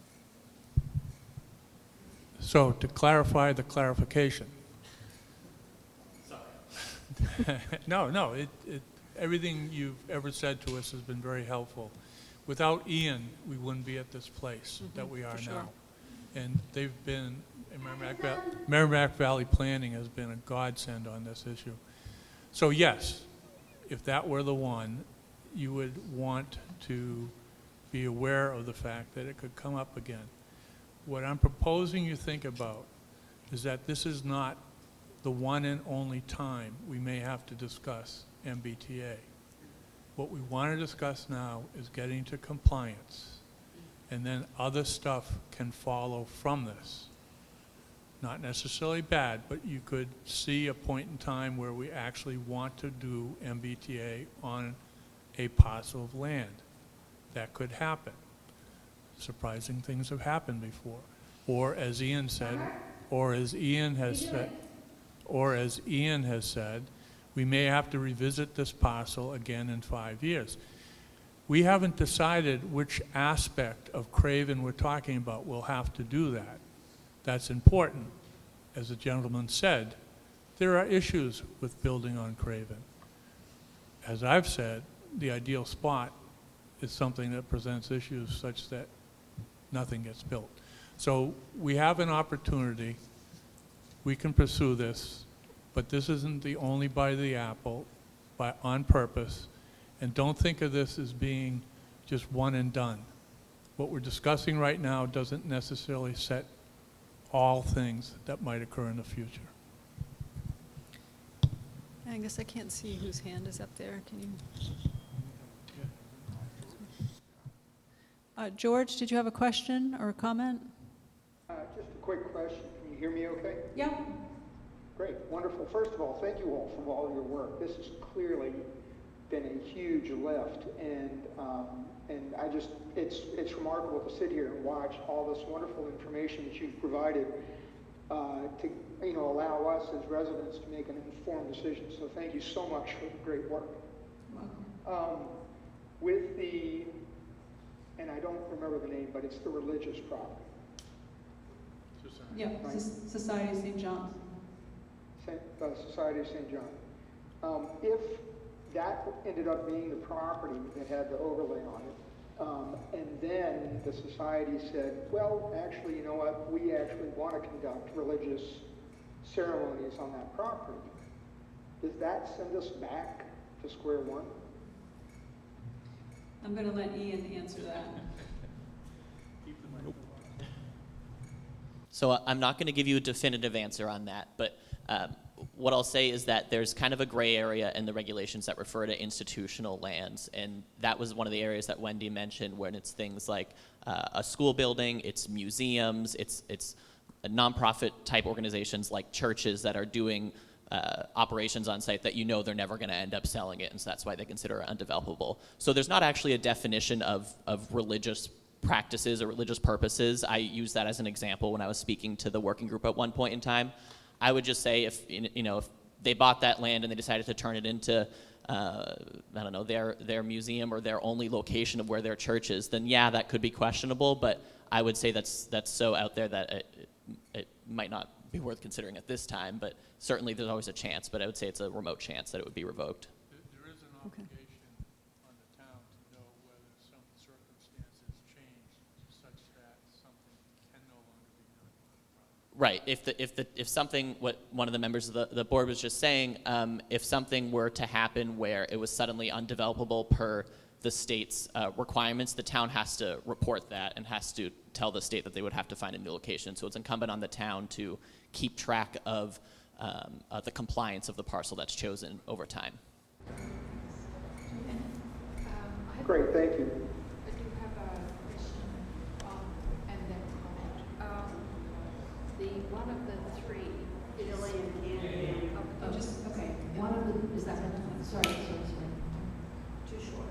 So to clarify the clarification. No, everything you've ever said to us has been very helpful. Without Ian, we wouldn't be at this place that we are for sure. now. And they've been, Merrimack Valley Planning has been a godsend on this issue. So yes, if that were the one, you would want to be aware of the fact that it could come up again. What I'm proposing you think about is that this is not the one and only time we may have to discuss MBTA. What we want to discuss now is getting to compliance, and then other stuff can follow from this. Not necessarily bad, but you could see a point in time where we actually want to do MBTA on a parcel of land. That could happen. Surprising things have happened before. Or as Ian said, or as Ian has said, we may have to revisit this parcel again in 5 years. We haven't decided which aspect of Craven we're talking about. We'll have to do that. That's important. As the gentleman said, there are issues with building on Craven. As I've said, the ideal spot is something that presents issues such that nothing gets built. So we have an opportunity. We can pursue this, but this isn't the only bite of the apple on purpose. And don't think of this as being just one and done. What we're discussing right now doesn't necessarily set all things that might occur in the future. Angus, I can't see whose hand is up there. Can you? George, did you have a question or a comment? Just a quick question. Can you hear me okay? Yeah. Great, wonderful. First of all, thank you all for all your work. This has clearly been a huge lift, and I just, it's remarkable to sit here and watch all this wonderful information that you've provided to, allow us as residents to make an informed decision. So thank you so much for the great work. With the, and I don't remember the name, but it's the religious property. Yeah, Right. Society of St. John's. Society of St. John. If that ended up being the property that had the overlay on it, and then the society said, well, actually, you know what, we actually want to conduct religious ceremonies on that property, does that send us back to square one? I'm going to let Ian answer that. So I'm not going to give you a definitive answer on that, but what I'll say is that there's kind of a gray area in the regulations that refer to institutional lands, and that was one of the areas that Wendy mentioned, when it's things like a school building, it's museums, it's nonprofit type organizations like churches that are doing operations on site that you know they're never going to end up selling it, and so that's why they consider it undevelopable. So there's not actually a definition of religious practices or religious purposes. I used that as an example when I was speaking to the working group at one point in time. I would just say if they bought that land and they decided to turn it into I don't know, their museum or their only location of where their church is, then yeah, that could be questionable, but I would say that's so out there that it might not be worth considering at this time, but certainly there's always a chance, but I would say it's a remote chance that it would be revoked. There is an obligation on the town to know whether some circumstances change such that something can no longer be done on the property. Right. If something, what one of the members of the board was just saying, if something were to happen where it was suddenly undevelopable per the state's requirements, the town has to report that and has to tell the state that they would have to find a new location. So it's incumbent on the town to keep track of the compliance of the parcel that's chosen over time. Great, thank you. I do have a question and then comment. One of the three is... okay. One of the... Is that right? Sorry. Too short.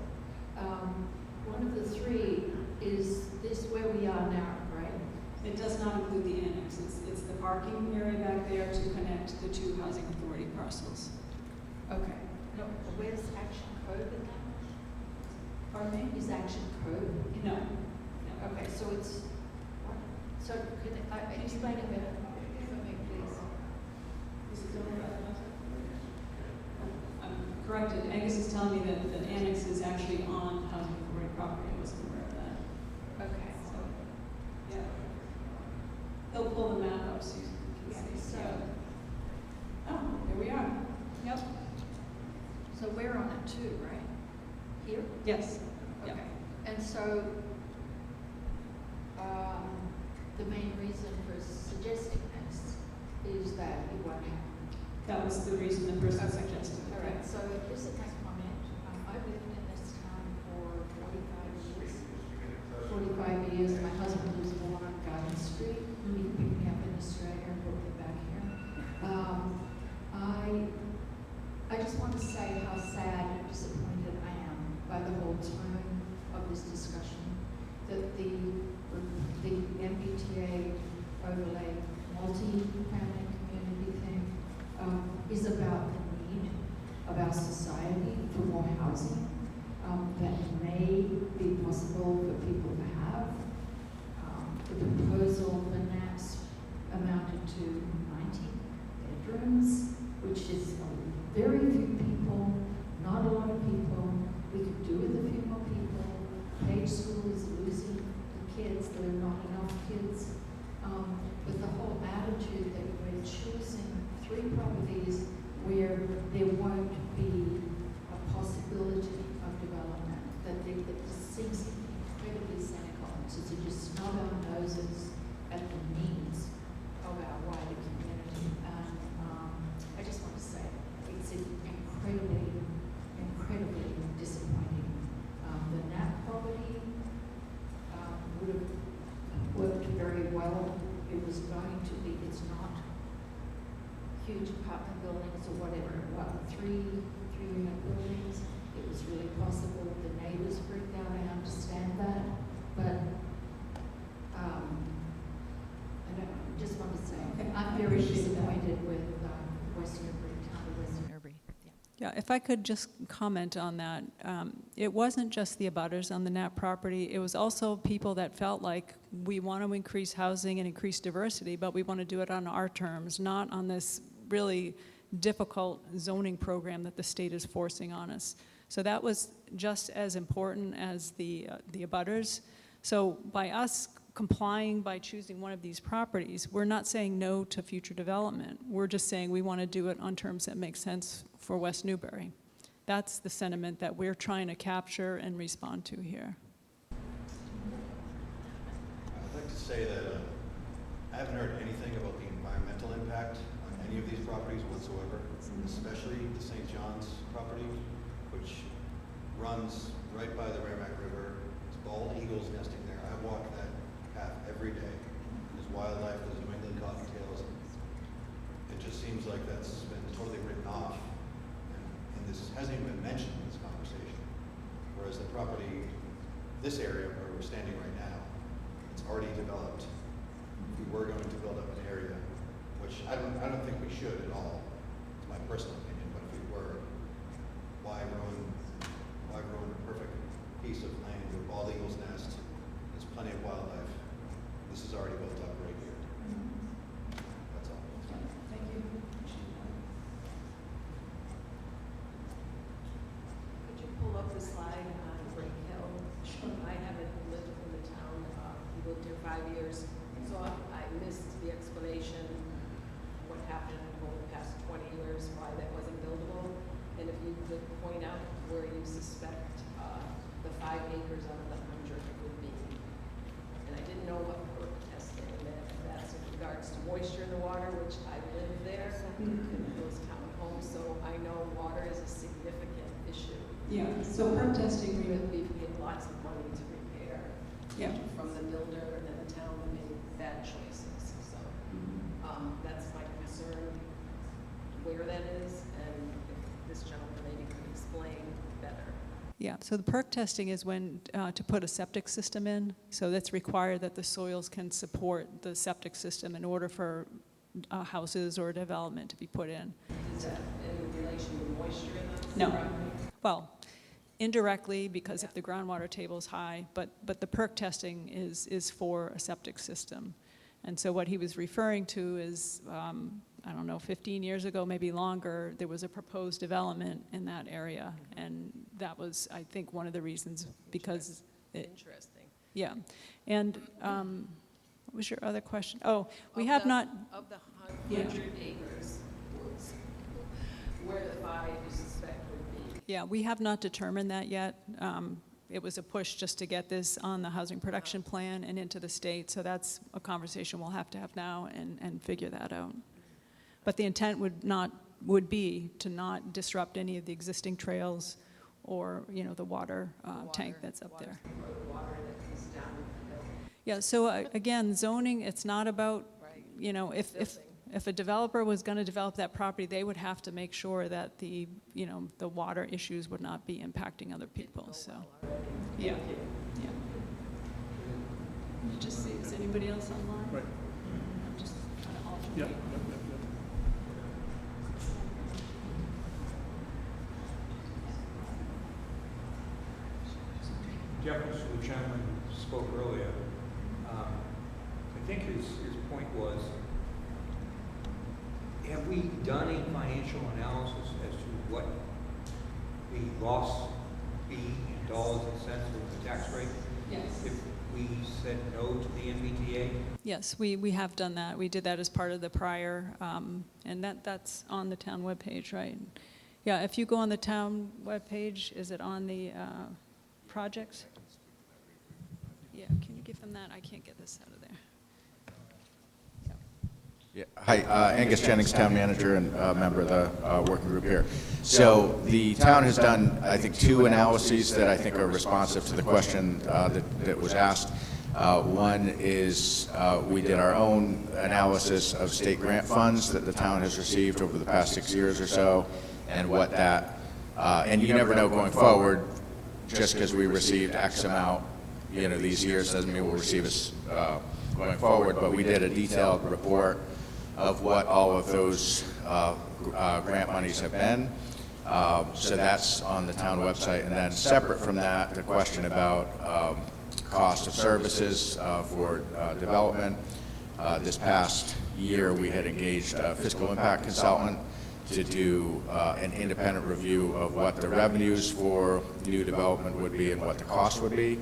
One of the three is this where we are now, right? It does not include the annex. It's the parking area back there to connect the two housing authority parcels. Okay. No, where's Action Code in that? Pardon me? Is Action Code? No. Okay, so it's... What? So can I explain it better for me, please? I'm corrected. Angus is telling me that the annex is actually on housing authority property. I wasn't aware of that. Okay. So, yeah. He'll pull the map up so you can see. So, Oh, here we are. Yep. so we're on it too, right? Here? Yes. Okay. Yep. And so, the main reason for suggesting this is that it won't happen. That was the reason the person suggested. All right, so this is my comment. I've lived in this town for 45 years. 45 years. My husband was born on Garden Street. He picked me up in Australia and brought me back here. I just want to say how sad and disappointed I am by the whole tone of this discussion. That the MBTA overlay multi-family community thing is about the need of our society for more housing that may be possible for people to have. The proposal for NAPS amounted to 90 bedrooms, which is very few people, not a lot of people. We could do with a few more people. Page School is losing the kids. There are not enough kids. With the whole attitude that we're choosing 3 properties where there won't be a possibility of development, that this seems incredibly cynical, to just snub our noses at the needs of our wider community. And I just want to say it's incredibly, incredibly disappointing. The NAP property would have worked very well. It was going to be, it's not huge apartment buildings or whatever. Well, three-unit buildings. It was really possible. The neighbors freaked out. I understand that, but I just want to say I'm very disappointed with West Newbury, town of West Newbury. Yeah, if I could just comment on that. It wasn't just the abutters on the Knapp property. It was also people that felt like we want to increase housing and increase diversity, but we want to do it on our terms, not on this really difficult zoning program that the state is forcing on us. So that was just as important as the abutters. So by us complying by choosing one of these properties, we're not saying no to future development. We're just saying we want to do it on terms that make sense for West Newbury. That's the sentiment that we're trying to capture and respond to here. I'd like to say that I haven't heard anything about the environmental impact on any of these properties whatsoever, especially the St. John's property, which runs right by the Merrimack River. There's bald eagles nesting there. I walk that path every day. There's wildlife, there's New England cottontails. It just seems like that's been totally written off, and this hasn't even been mentioned in this conversation. Whereas the property, this area where we're standing right now, it's already developed. If we were going to build up an area, which I don't think we should at all, it's my personal opinion, but if we were, why ruin a perfect piece of land with bald eagle's nest? There's plenty of wildlife. This is already built up right here. That's all. Thank you. Could you pull up the slide on Lake Hill? I haven't lived in the town, lived here 5 years, so I missed the explanation, what happened over the past 20 years, why that wasn't buildable. And if you could point out where you suspect the 5 acres out of the 100 would be. And I didn't know what perk testing meant, if that's in regards to moisture in the water, which I live there, in those townhomes, so I know water is a significant issue. Yeah, so perk testing, We've paid lots of money to repair. Yeah. From the builder and then the town made bad choices, so, that's my concern, where that is, and if this gentleman maybe could explain better. Yeah, so the perk testing is when, to put a septic system in, so that's required that the soils can support the septic system in order for houses or development to be put in. Is that in relation to moisture in the No. property? Well, indirectly, because if the groundwater table is high, but the perk testing is for a septic system. And so what he was referring to is, I don't know, 15 years ago, maybe longer, there was a proposed development in that area. And that was, I think, one of the reasons, because Interesting. yeah. And what was your other question? Oh, we Of have the- not, Of the Yeah. 100 acres, where the 5 you suspect would be. yeah, we have not determined that yet. It was a push just to get this on the housing production plan and into the state, so that's a conversation we'll have to have now and figure that out. But the intent would be to not disrupt any of the existing trails or, the water tank that's up there. Or the water that comes down the hill. Yeah, so again, zoning, it's not about, Right. if a developer was going to develop that property, they would have to make sure that the water issues would not be impacting other people, so. Yeah, yeah. just see, is anybody else online? Right. Just kind of alternate. Yep, yep, yep, yep. Deference to the gentleman who spoke earlier. I think his point was, have we done a financial analysis as to what the loss be in dollars and cents with the tax rate? Yes. If we said no to the MBTA? Yes, we have done that. We did that as part of the prior, and that's on the town webpage, right? Yeah, if you go on the town webpage, is it on the projects? Yeah, can you give them that? I can't get this out of there. Yeah. Hi, Angus Jennings, Town Manager and member of the working group here. So the town has done, I think, 2 analyses that I think are responsive to the question that was asked. One is we did our own analysis of state grant funds that the town has received over the past 6 years or so, and what that, and you never know going forward, just because we received X amount, these years doesn't mean we'll receive this going forward, but we did a detailed report of what all of those grant monies have been. So that's on the town website. And then separate from that, the question about cost of services for development. This past year, we had engaged a fiscal impact consultant to do an independent review of what the revenues for new development would be and what the cost would be.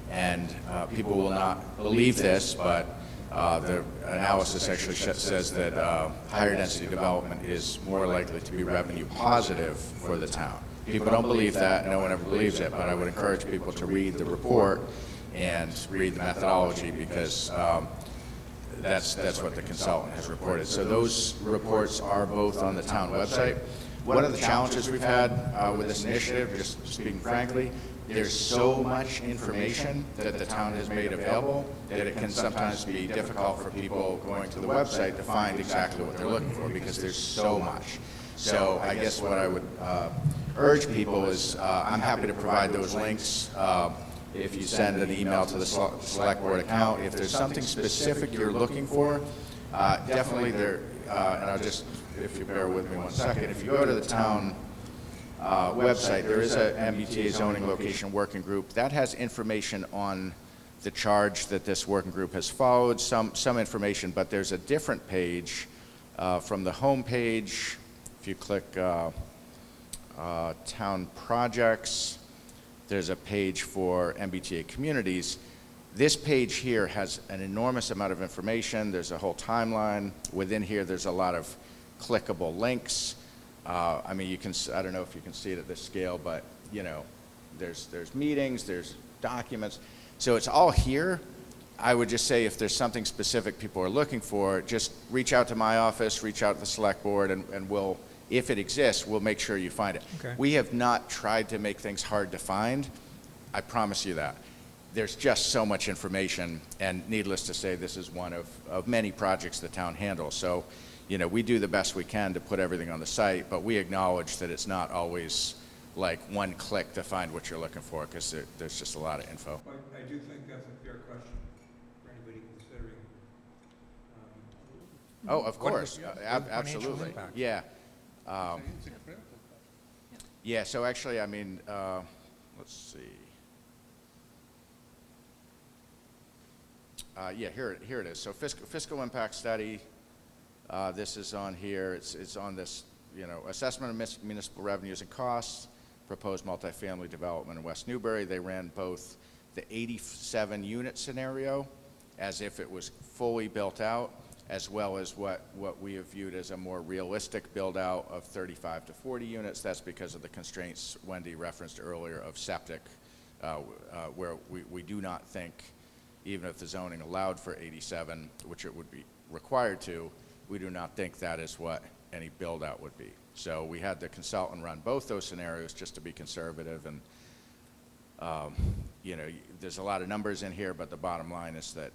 And people will not believe this, but the analysis actually says that higher density development is more likely to be revenue positive for the town. People don't believe that, no one ever believes it, but I would encourage people to read the report and read the methodology, because That's what the consultant has reported. So those reports are both on the town website. One of the challenges we've had with this initiative, just speaking frankly, there's so much information that the town has made available that it can sometimes be difficult for people going to the website to find exactly what they're looking for because there's so much. So I guess what I would urge people is I'm happy to provide those links if you send an email to the select board account. If there's something specific you're looking for, definitely there, and I'll just, if you bear with me 1 second, if you go to the town website, there is a MBTA zoning location working group that has information on the charge that this working group has followed, some information, but there's a different page from the home page. If you click town projects, there's a page for MBTA communities. This page here has an enormous amount of information. There's a whole timeline. Within here, there's a lot of clickable links. I mean, you can, I don't know if you can see it at this scale, but you know, there's meetings, there's documents. So it's all here. I would just say if there's something specific people are looking for, just reach out to my office, reach out to the select board, and we'll, if it exists, we'll make sure you find it. Okay. We have not tried to make things hard to find. I promise you that. There's just so much information, and needless to say, this is one of many projects the town handles. So, you know, we do the best we can to put everything on the site, but we acknowledge that it's not always like one click to find what you're looking for, because there's just a lot of info. But I do think that's a fair question for anybody considering. Oh, of What course, is the financial absolutely. impact? Yeah. It's a critical question. Yeah, so actually, I mean, let's see. Yeah, here it is. So fiscal impact study, this is on here. It's on this, you know, assessment of municipal revenues and costs, proposed multifamily development in West Newbury. They ran both the 87 unit scenario as if it was fully built out, as well as what we have viewed as a more realistic build out of 35 to 40 units. That's because of the constraints Wendy referenced earlier of septic, where we do not think, even if the zoning allowed for 87, which it would be required to, we do not think that is what any build out would be. So we had the consultant run both those scenarios just to be conservative, and you know, there's a lot of numbers in here, but the bottom line is that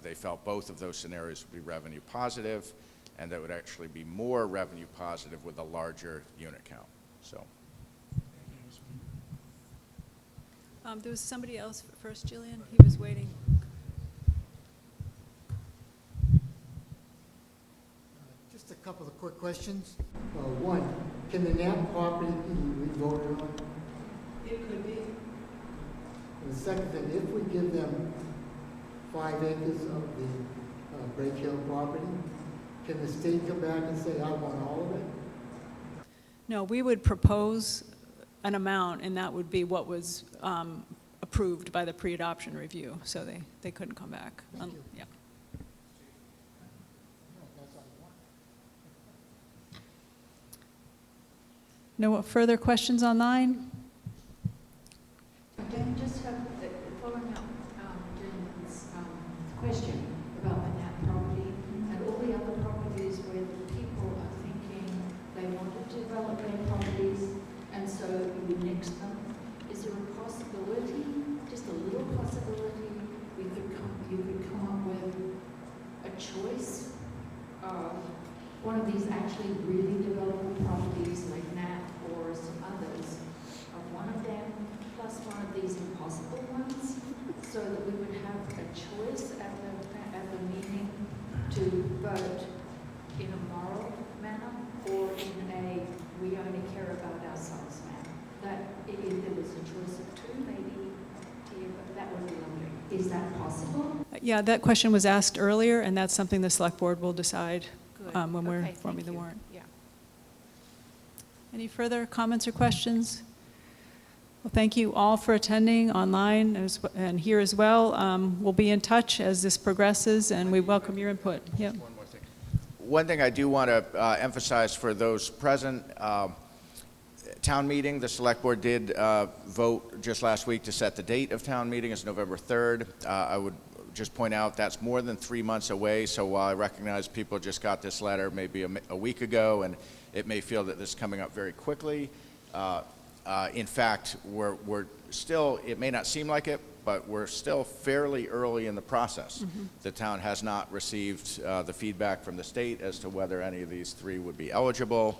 they felt both of those scenarios would be revenue positive, and that would actually be more revenue positive with a larger unit count. So. There was somebody else first, Jillian. He was waiting. Just a couple of quick questions. One, can the NAP property be re-voted on? It could be. And the second thing, if we give them 5 acres of the Break Hill property, can the state come back and say, I want all of it? No, we would propose an amount, and that would be what was approved by the pre-adoption review. So they couldn't come back. Thank you. Yeah. No further questions online? Dan, just following up Dylan's question about the NAP property and all the other properties where the people are thinking they want to develop their properties, and so you nix them. Is there a possibility, just a little possibility, you could come up with a choice of one of these actually really developable properties like NAP or some others, of one of them plus one of these impossible ones, so that we would have a choice at the meeting to vote in a moral manner or in a we only care about ourselves manner. That if there was a choice of two, maybe here, but that would be lovely. Is that possible? Yeah, that question was asked earlier, and that's something the select board will decide Good. when we're Okay, forming thank the you. warrant. Yeah. Any further comments or questions? Well, thank you all for attending online and here as well. We'll be in touch as this progresses, and we welcome your input. Yep. One more thing. One thing I do want to emphasize for those present, town meeting, the select board did vote just last week to set the date of town meeting as November 3rd. I would just point out that's more than 3 months away, so while I recognize people just got this letter maybe a week ago, and it may feel that this is coming up very quickly, in fact, we're still, it may not seem like it, but we're still fairly early in the process. The town has not received the feedback from the state as to whether any of these 3 would be eligible.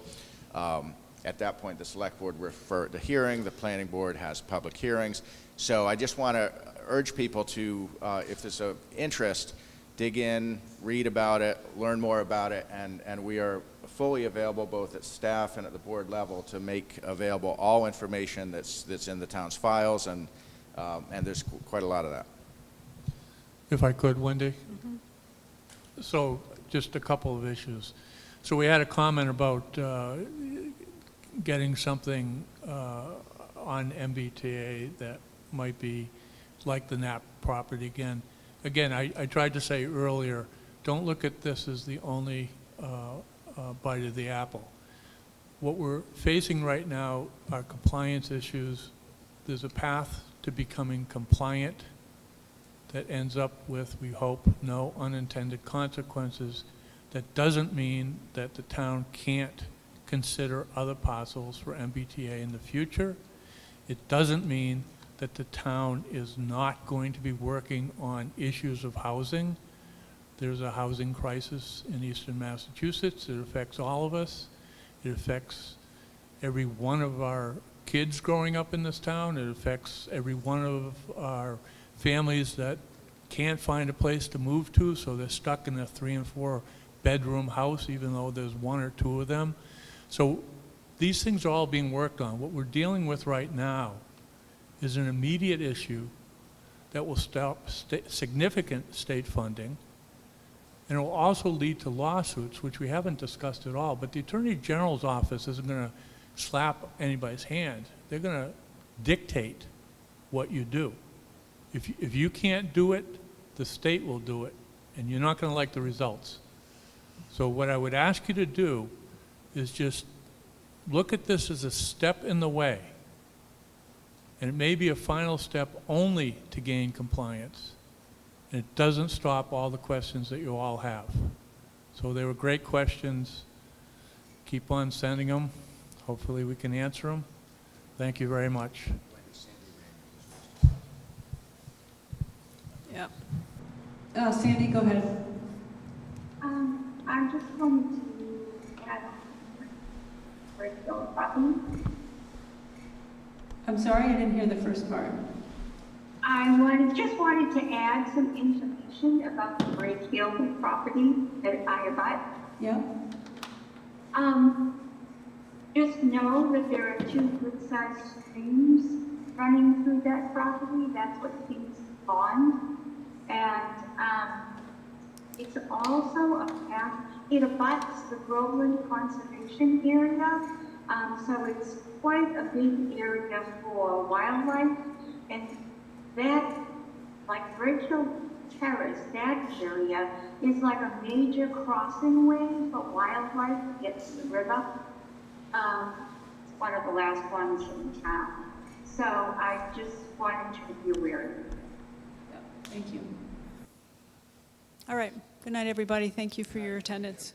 At that point, the select board refer to hearing, the planning board has public hearings. So I just want to urge people to, if there's an interest, dig in, read about it, learn more about it, and we are fully available both at staff and at the board level to make available all information that's in the town's files, and there's quite a lot of that. If I could, Wendy? So just a couple of issues. So we had a comment about getting something on MBTA that might be like the Knapp property again. Again, I tried to say earlier, don't look at this as the only bite of the apple. What we're facing right now are compliance issues. There's a path to becoming compliant that ends up with, we hope, no unintended consequences. That doesn't mean that the town can't consider other parcels for MBTA in the future. It doesn't mean that the town is not going to be working on issues of housing. There's a housing crisis in eastern Massachusetts. It affects all of us. It affects every one of our kids growing up in this town. It affects every one of our families that can't find a place to move to, so they're stuck in a 3 and 4 bedroom house, even though there's 1 or 2 of them. So these things are all being worked on. What we're dealing with right now is an immediate issue that will stop significant state funding, and it will also lead to lawsuits, which we haven't discussed at all. But the Attorney General's office isn't going to slap anybody's hand. They're going to dictate what you do. If you can't do it, the state will do it, and you're not going to like the results. So what I would ask you to do is just look at this as a step in the way. And it may be a final step only to gain compliance. And it doesn't stop all the questions that you all have. So they were great questions. Keep on sending them. Hopefully we can answer them. Thank you very much. Yeah. Sandy, go ahead. I just wanted to add on property. I'm sorry, I didn't hear the first part. Just wanted to add some information about the Break Hill property that I abut. Yeah. Just know that there are 2 good-sized streams running through that property. That's what feeds the pond. And it's also a path. It abuts the Groveland Conservation Area. So it's quite a big area for wildlife. And that, like Break Hill Terrace, that area is like a major crossing way for wildlife to get to the river. It's one of the last ones in town. So I just wanted to be aware of it. Yeah, thank you. All right. Good night, everybody. Thank you for your attendance.